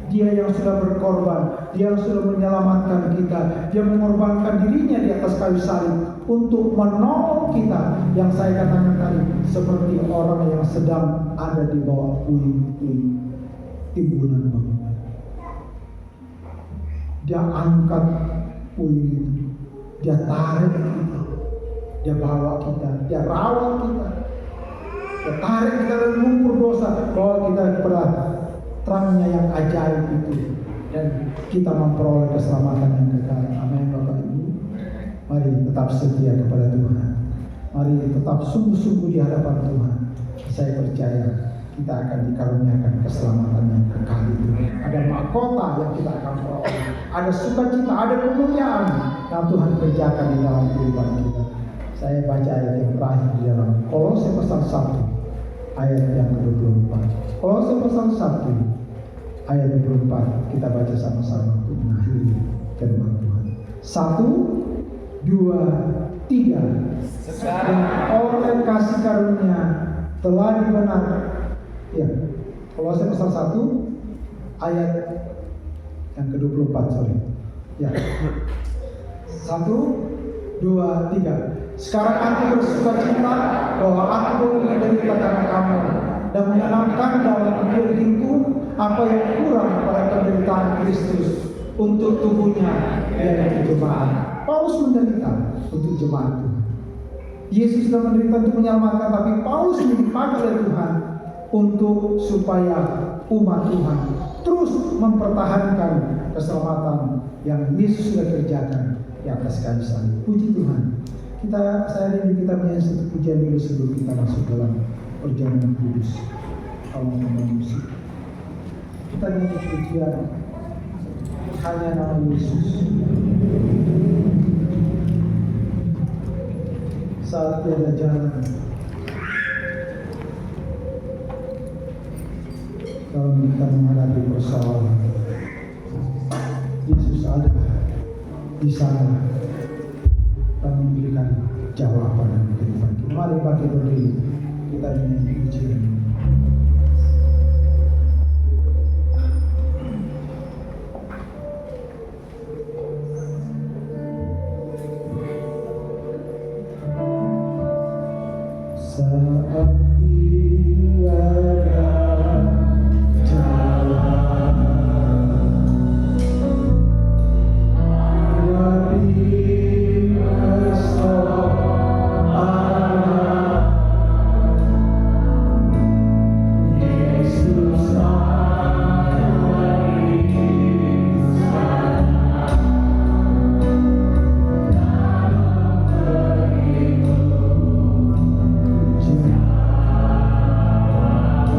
Speaker 4: Dia yang sudah berkorban, Dia yang sudah menyelamatkan kita, Dia mengorbankan dirinya di atas kayu salib untuk menolong kita. Yang saya katakan tadi, seperti orang yang sedang ada di bawah puing-puing timbunan bangunan. Dia angkat puing itu, Dia tarik kita, Dia bawa kita, Dia rawat kita, Dia tarik kita dari lumpur dosa, bawa kita kepada terangnya yang ajaib itu, dan kita memperoleh keselamatan yang kekal. Amin Bapak Ibu. Mari tetap setia kepada Tuhan. Mari tetap sungguh-sungguh di hadapan Tuhan. Saya percaya kita akan dikaruniakan keselamatan yang kekal itu. Ada mahkota yang kita akan peroleh, ada sukacita, ada kemuliaan yang Tuhan kerjakan di dalam kehidupan kita. Saya baca ayat yang terakhir di dalam Kolose pasal 1 ayat yang ke-24. Kolose pasal 1 ayat 24. Kita baca sama-sama untuk mengakhiri firman Tuhan. 1, 2, 3. Dan oleh kasih karunia telah dibenarkan. Ya, Kolose pasal 1 ayat yang ke-24, sorry. Ya. 1, 2, 3. Sekarang aku bersukacita bahwa aku boleh menderita karena kamu, dan menyenangkan dalam diriku apa yang kurang pada penderitaan Kristus untuk tubuhnya, yaitu jemaat. Paulus menderita untuk jemaat Tuhan. Yesus sudah menderita untuk menyelamatkan, tapi Paulus dipakai oleh Tuhan untuk supaya umat Tuhan terus mempertahankan keselamatan yang Yesus sudah kerjakan di atas kayu salib. Puji Tuhan. Saya ingin kita menyanyi satu pujian dulu sebelum kita masuk dalam perjalanan kudus. Kalau memang musik, kita nyanyi pujian hanya nama Yesus. Saat tiada jalan, kalau kita menghadapi persoalan, Yesus ada di sana dan memberikan jawaban dan kehidupan. Mari pakai berdiri, kita menyanyi pujian. Saat tiada jalan, dari persoalan, Yesus ada di sana. Dalam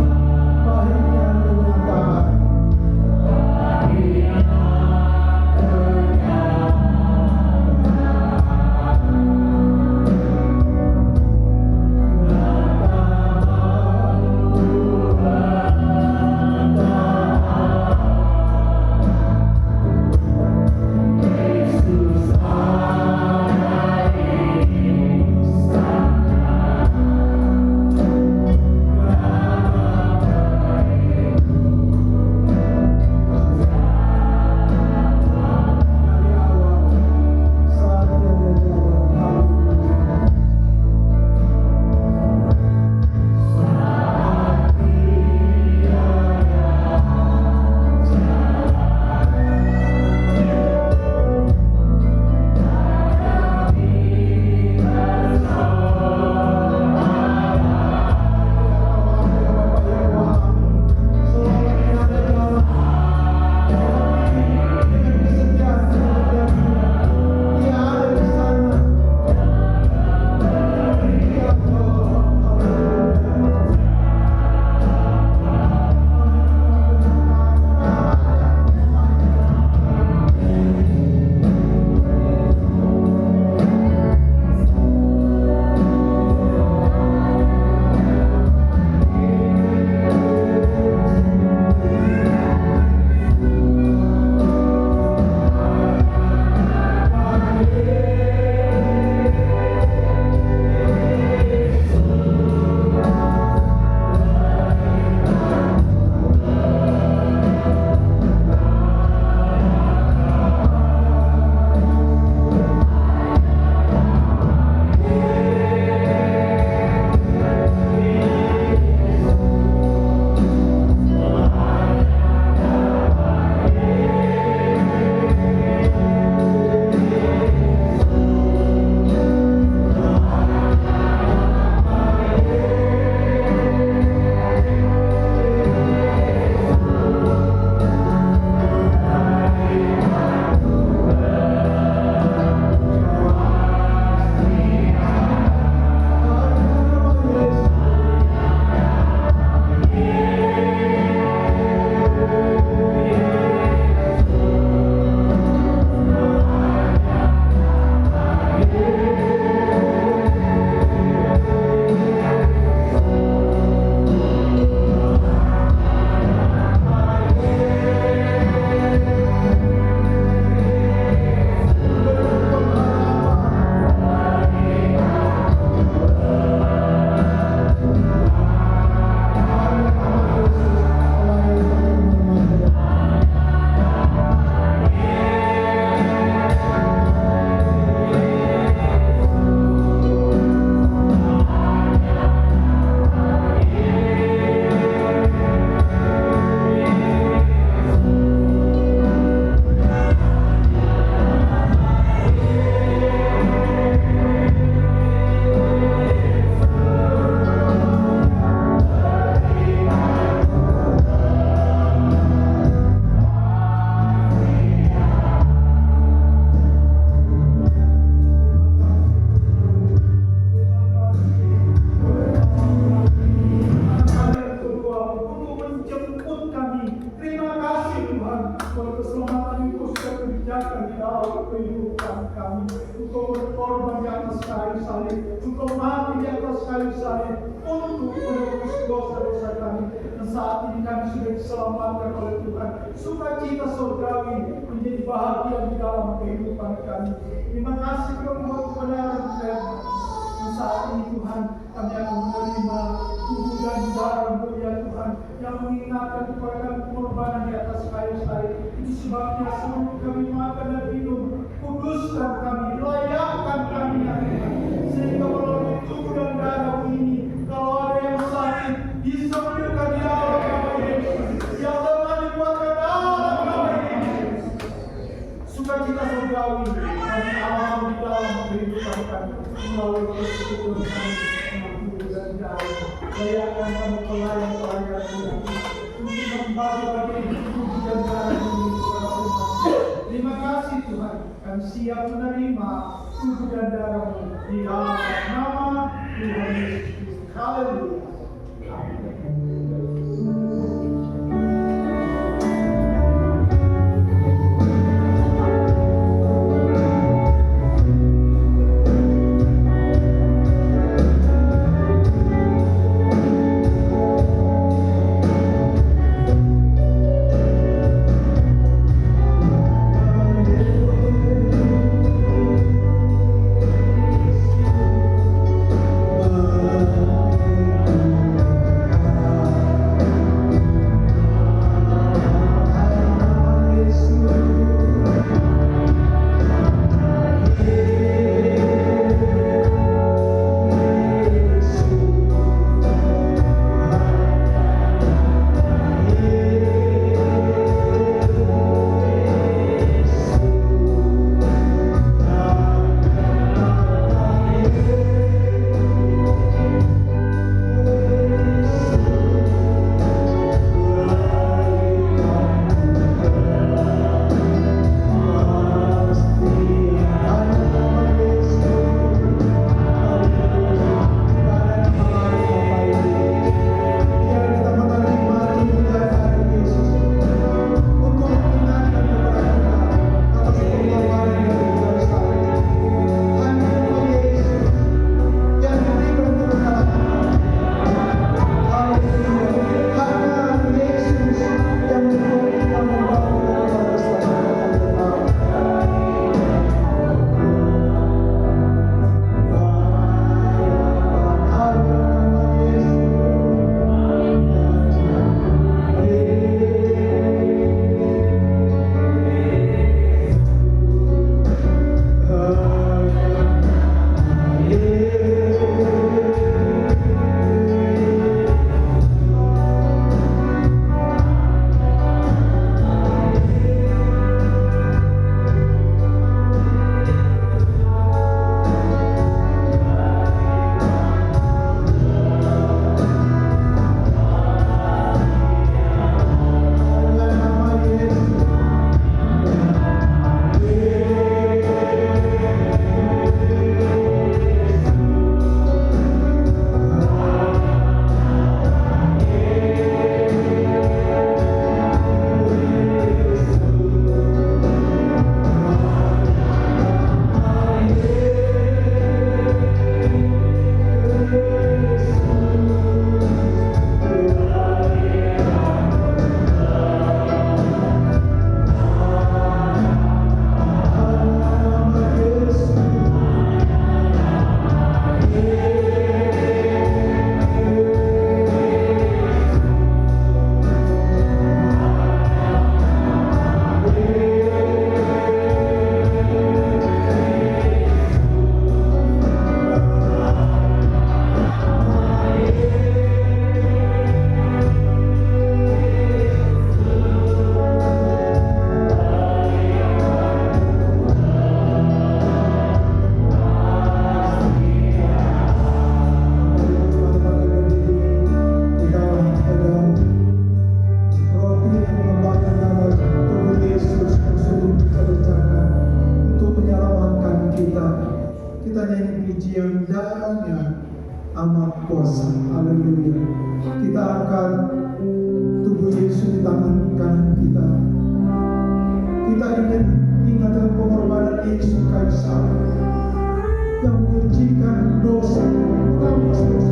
Speaker 3: kayu salib. Engkau mati di atas kayu salib untuk menebus dosa-dosa kami. Dan saat ini kami sudah diselamatkan oleh Tuhan. Sukacita surgawi menjadi bahagia di dalam kehidupan kami. Terima kasih buat kebenaran firman. Dan saat ini Tuhan, kami akan menerima tubuh dan darah ya Tuhan, yang mengingatkan kepada kami pengorbanan di atas kayu salib. Itu sebabnya sebelum kami makan dan minum, kuduskan kami, layakkan kami ya Tuhan. Sehingga melalui tubuh dan darah ini, kalau ada yang sakit, disembuhkan di dalam nama Yesus. Yang lemah dikuatkan dalam nama Yesus. Sukacita surgawi kami alami di dalam kehidupan kami. Melalui persekutuan kami dengan tubuh dan darah. Layakkan kami pelayan-pelayan Tuhan untuk membagi-bagi tubuh dan darah ini kepada umat. Terima kasih Tuhan, kami siap menerima tubuh dan darah-Mu di dalam nama Tuhan Yesus Kristus. Haleluya.
Speaker 4: amat kuasa. Haleluya. Kita angkat tubuh Yesus di tangan kanan kita. Kita ingat dengan pengorbanan Yesus kayu salib. yang mensucikan dosa kami semua.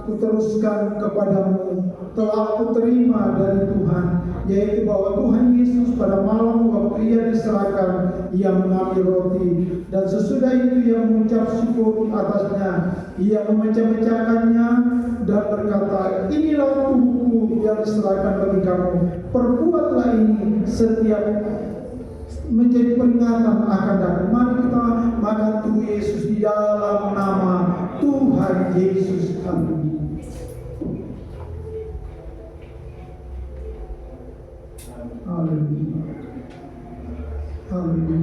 Speaker 4: Kuteruskan kepadamu telah kuterima dari Tuhan, yaitu bahwa Tuhan Yesus pada malam waktu ia diserahkan, ia mengambil roti, dan sesudah itu ia mengucap syukur atasnya, ia memecah-mecahkannya dan berkata, inilah tubuhku yang diserahkan bagi kamu, perbuatlah ini setiap menjadi peringatan akan datang. Mari kita makan tubuh Yesus di dalam nama Tuhan Yesus. Haleluya. Haleluya. Haleluya.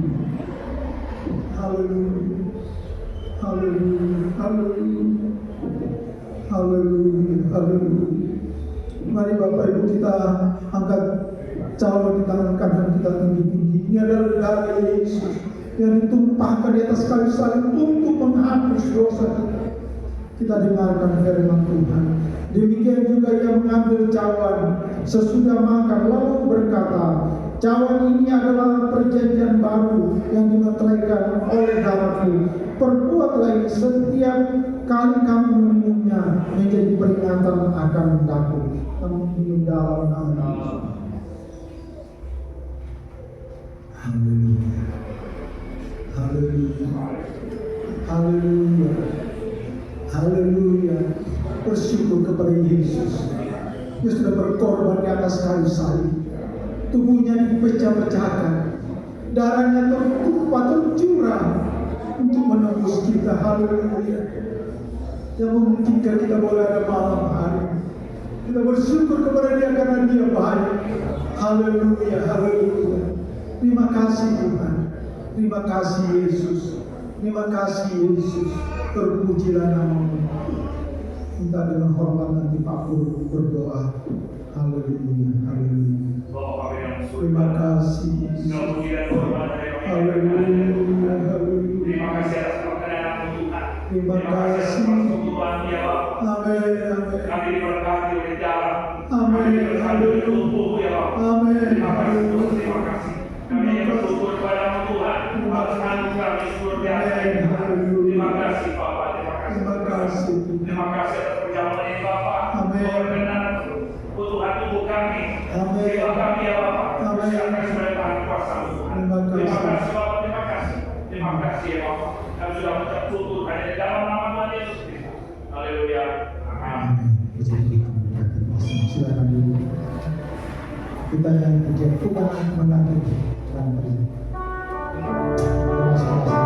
Speaker 4: Haleluya. Haleluya. Haleluya. Haleluya. Haleluya. Mari Bapak Ibu kita angkat cawan di tangan kanan kita tinggi-tinggi. Ini adalah darah Yesus yang ditumpahkan di atas kayu salib untuk menghapus dosa kita. Kita dengarkan firman Tuhan. Demikian juga ia mengambil cawan sesudah makan lalu berkata, cawan ini adalah perjanjian baru yang dimeteraikan oleh darahku. Perbuatlah ini setiap kali kamu meminumnya menjadi peringatan akan aku. Kamu minum dalam nama Yesus. Haleluya. Haleluya. Haleluya. Haleluya. Bersyukur kepada Yesus. Dia sudah berkorban di atas kayu salib. Tubuhnya dipecah-pecahkan. Darahnya tertumpah tercurah untuk menembus kita. Haleluya. Yang memungkinkan kita boleh ada malam hari. Kita bersyukur kepada Dia karena Dia baik. Haleluya. Haleluya. Terima kasih Tuhan. Terima kasih Yesus. Terima kasih Yesus. Terpujilah nama-Mu. Minta dengan hormat nanti Pak Guru berdoa. Haleluya. Haleluya. Terima kasih Yesus. Haleluya. Haleluya.
Speaker 2: Terima kasih atas perkenanan Tuhan.
Speaker 4: Terima kasih. Amin. Amin.
Speaker 2: Kami diberkati oleh jalan.
Speaker 4: Amin.
Speaker 2: Tubuh ya Pak.
Speaker 4: Amin.
Speaker 2: Terima kasih. Terima kasih. Kami bersyukur kepada Tuhan atas anugerah luar biasa. Terima kasih Bapak. Terima kasih.
Speaker 4: Terima kasih.
Speaker 2: Terima kasih atas perjalanan ini Bapak.
Speaker 4: Amin.
Speaker 2: Berkenan kebutuhan tubuh kami.
Speaker 4: Amin.
Speaker 2: Terima kami ya Bapak.
Speaker 4: Amin.
Speaker 2: Silakan sebagai Tuhan kuasa Tuhan.
Speaker 4: Terima kasih.
Speaker 2: Terima kasih Bapak. Terima kasih. Terima kasih ya Bapak. Kami sudah mengucap syukur hanya di dalam nama Tuhan Yesus Kristus. Haleluya. Amin.
Speaker 4: Silakan dulu. Kita yang kerja Tuhan menanti dan beri. Terima kasih.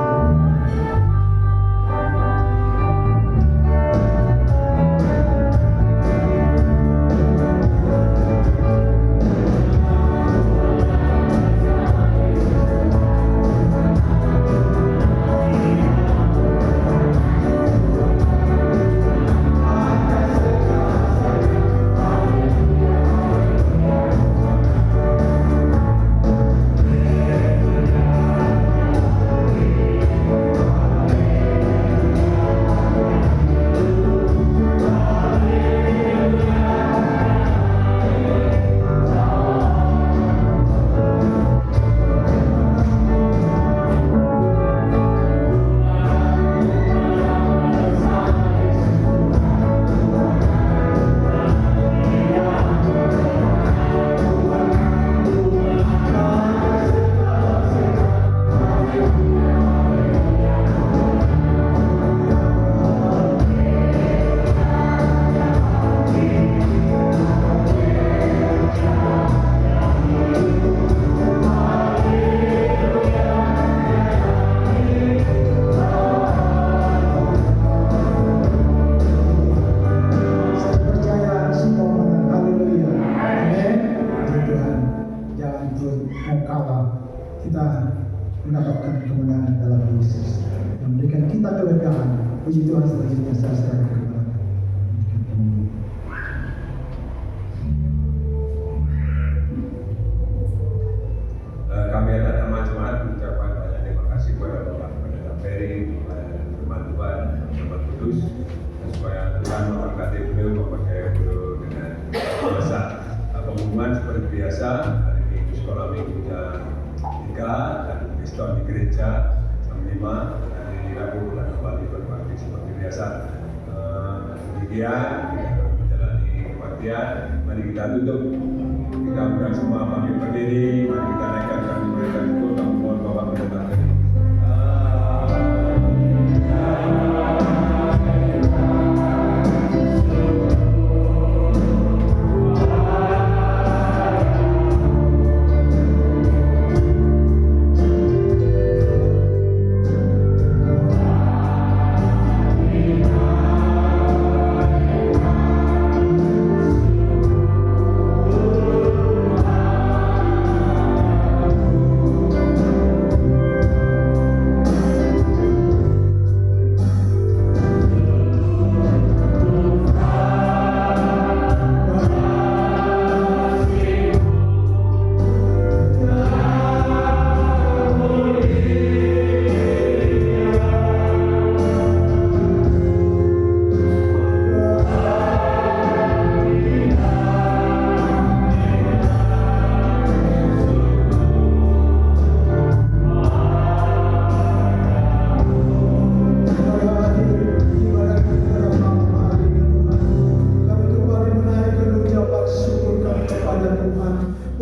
Speaker 4: Puji Tuhan selanjutnya saya serahkan kepada
Speaker 5: kami atas nama jemaat mengucapkan banyak terima kasih kepada Bapak Pendeta Ferry, firman Tuhan, firman kudus, dan supaya Tuhan memberkati beliau memakai beliau dengan kuasa. Pengumuman seperti biasa, hari Minggu sekolah minggunya 3 dan Kristen di gereja jam 5, dan hari Rabu bulan kembali berbakti seperti biasa. Demikian kita menjalani kebaktian. Mari kita tutup. Kita undang semua bangkit berdiri. Mari kita naikkan kami mereka itu. Kami mohon Bapak Pendeta Ferry.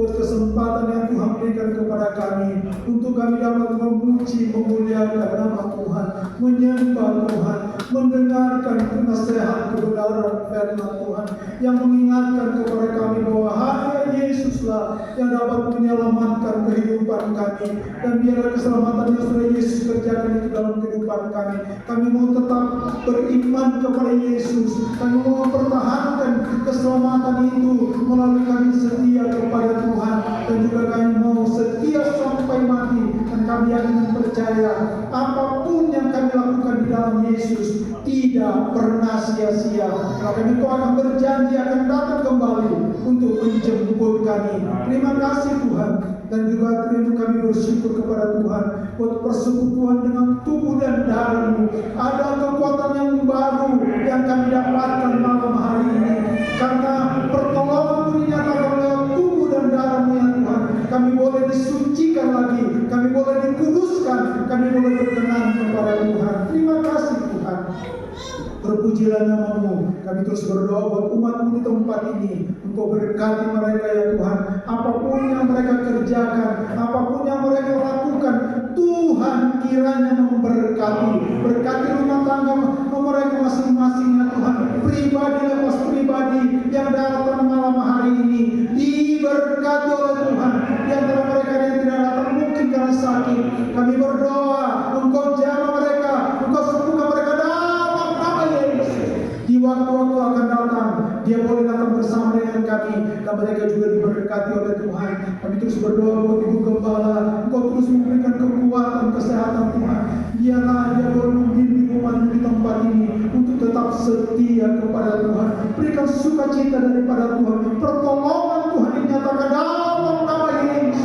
Speaker 3: buat kesempatan yang Tuhan berikan kepada kami untuk kami dapat memuji, memuliakan nama Tuhan, menyembah Tuhan, mendengarkan nasihat kebenaran firman Tuhan yang mengingatkan kepada kami bahwa hanya Yesuslah yang dapat menyelamatkan kehidupan kami, dan biarlah keselamatan yang sudah Yesus kerjakan itu dalam kehidupan kami. Kami mau tetap beriman kepada Yesus, kami mau mempertahankan keselamatan itu melalui kami setia kepada Tuhan, dan juga kami mau setia sampai mati, dan kami yakin dan percaya apapun yang kami lakukan di dalam Yesus tidak pernah sia-sia. Maka itu akan berjanji akan datang kembali untuk menjemput kami. Terima kasih Tuhan, dan juga terima kami bersyukur kepada Tuhan buat persekutuan dengan tubuh dan darah-Mu. Ada kekuatan yang baru yang kami dapatkan malam hari ini karena pertolongan-Mu dinyatakan lewat tubuh dan darah-Mu ya Tuhan. Kami boleh disucikan lagi, kami boleh dikuduskan, kami boleh berkenan kepada Tuhan. Terima kasih Tuhan. Terpujilah nama-Mu. Kami terus berdoa buat umat-Mu di tempat ini. Engkau berkati mereka ya Tuhan. Apapun yang mereka kerjakan, apapun yang mereka lakukan, Tuhan kiranya memberkati. Berkati rumah tangga mereka masing-masing ya Tuhan. Pribadi lepas pribadi yang datang malam hari ini diberkati oleh Tuhan. Di antara mereka yang tidak datang mungkin karena sakit, kami berdoa Engkau jamah mereka, Engkau sembuhkan mereka dalam nama Yesus. Di waktu-waktu akan datang, dia boleh datang bersama dengan kami, dan mereka juga diberkati oleh Tuhan. Kami terus berdoa buat Ibu Gembala, Engkau terus memberikan kekuatan, kesehatan Tuhan. Biarlah dia boleh membimbing umat di tempat ini untuk tetap setia kepada Tuhan. Berikan sukacita daripada Tuhan. Pertolongan Tuhan dinyatakan dalam nama Yesus.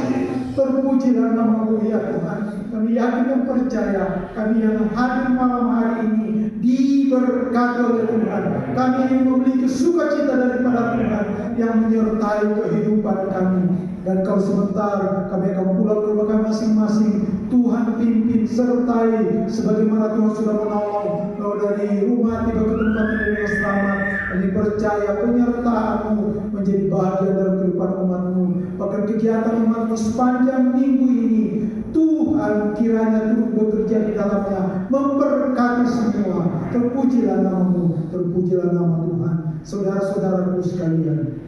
Speaker 3: Terpujilah nama-Mu ya Tuhan. Kami yakin dan percaya kami yang hadir malam hari ini diberkati oleh Tuhan. Kami ingin memiliki sukacita daripada Tuhan yang menyertai kehidupan kami. Dan kalau sebentar kami akan pulang ke rumah kami masing-masing, Tuhan pimpin sertai sebagaimana Tuhan sudah menolong kalau dari rumah tiba ke tempat ini dengan selamat. Kami percaya penyertaan-Mu menjadi bahagia dalam kehidupan umat-Mu. Bahkan kegiatan umat-Mu sepanjang minggu ini, Tuhan kiranya turut bekerja di dalamnya, memberkati semua. Terpujilah nama-Mu, terpujilah nama Tuhan. Saudara-saudaraku sekalian,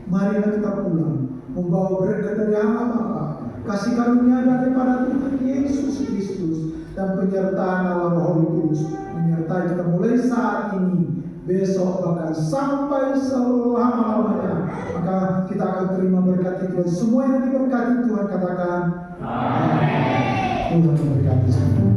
Speaker 3: marilah kita pulang membawa berkat dari Allah Bapa, kasih karunia daripada Tuhan Yesus Kristus, dan penyertaan Allah Roh Kudus menyertai kita mulai saat ini, besok, bahkan sampai selama-lamanya. Maka kita akan terima berkat Tuhan. Semua yang diberkati Tuhan katakan amin. Tuhan memberkati semua.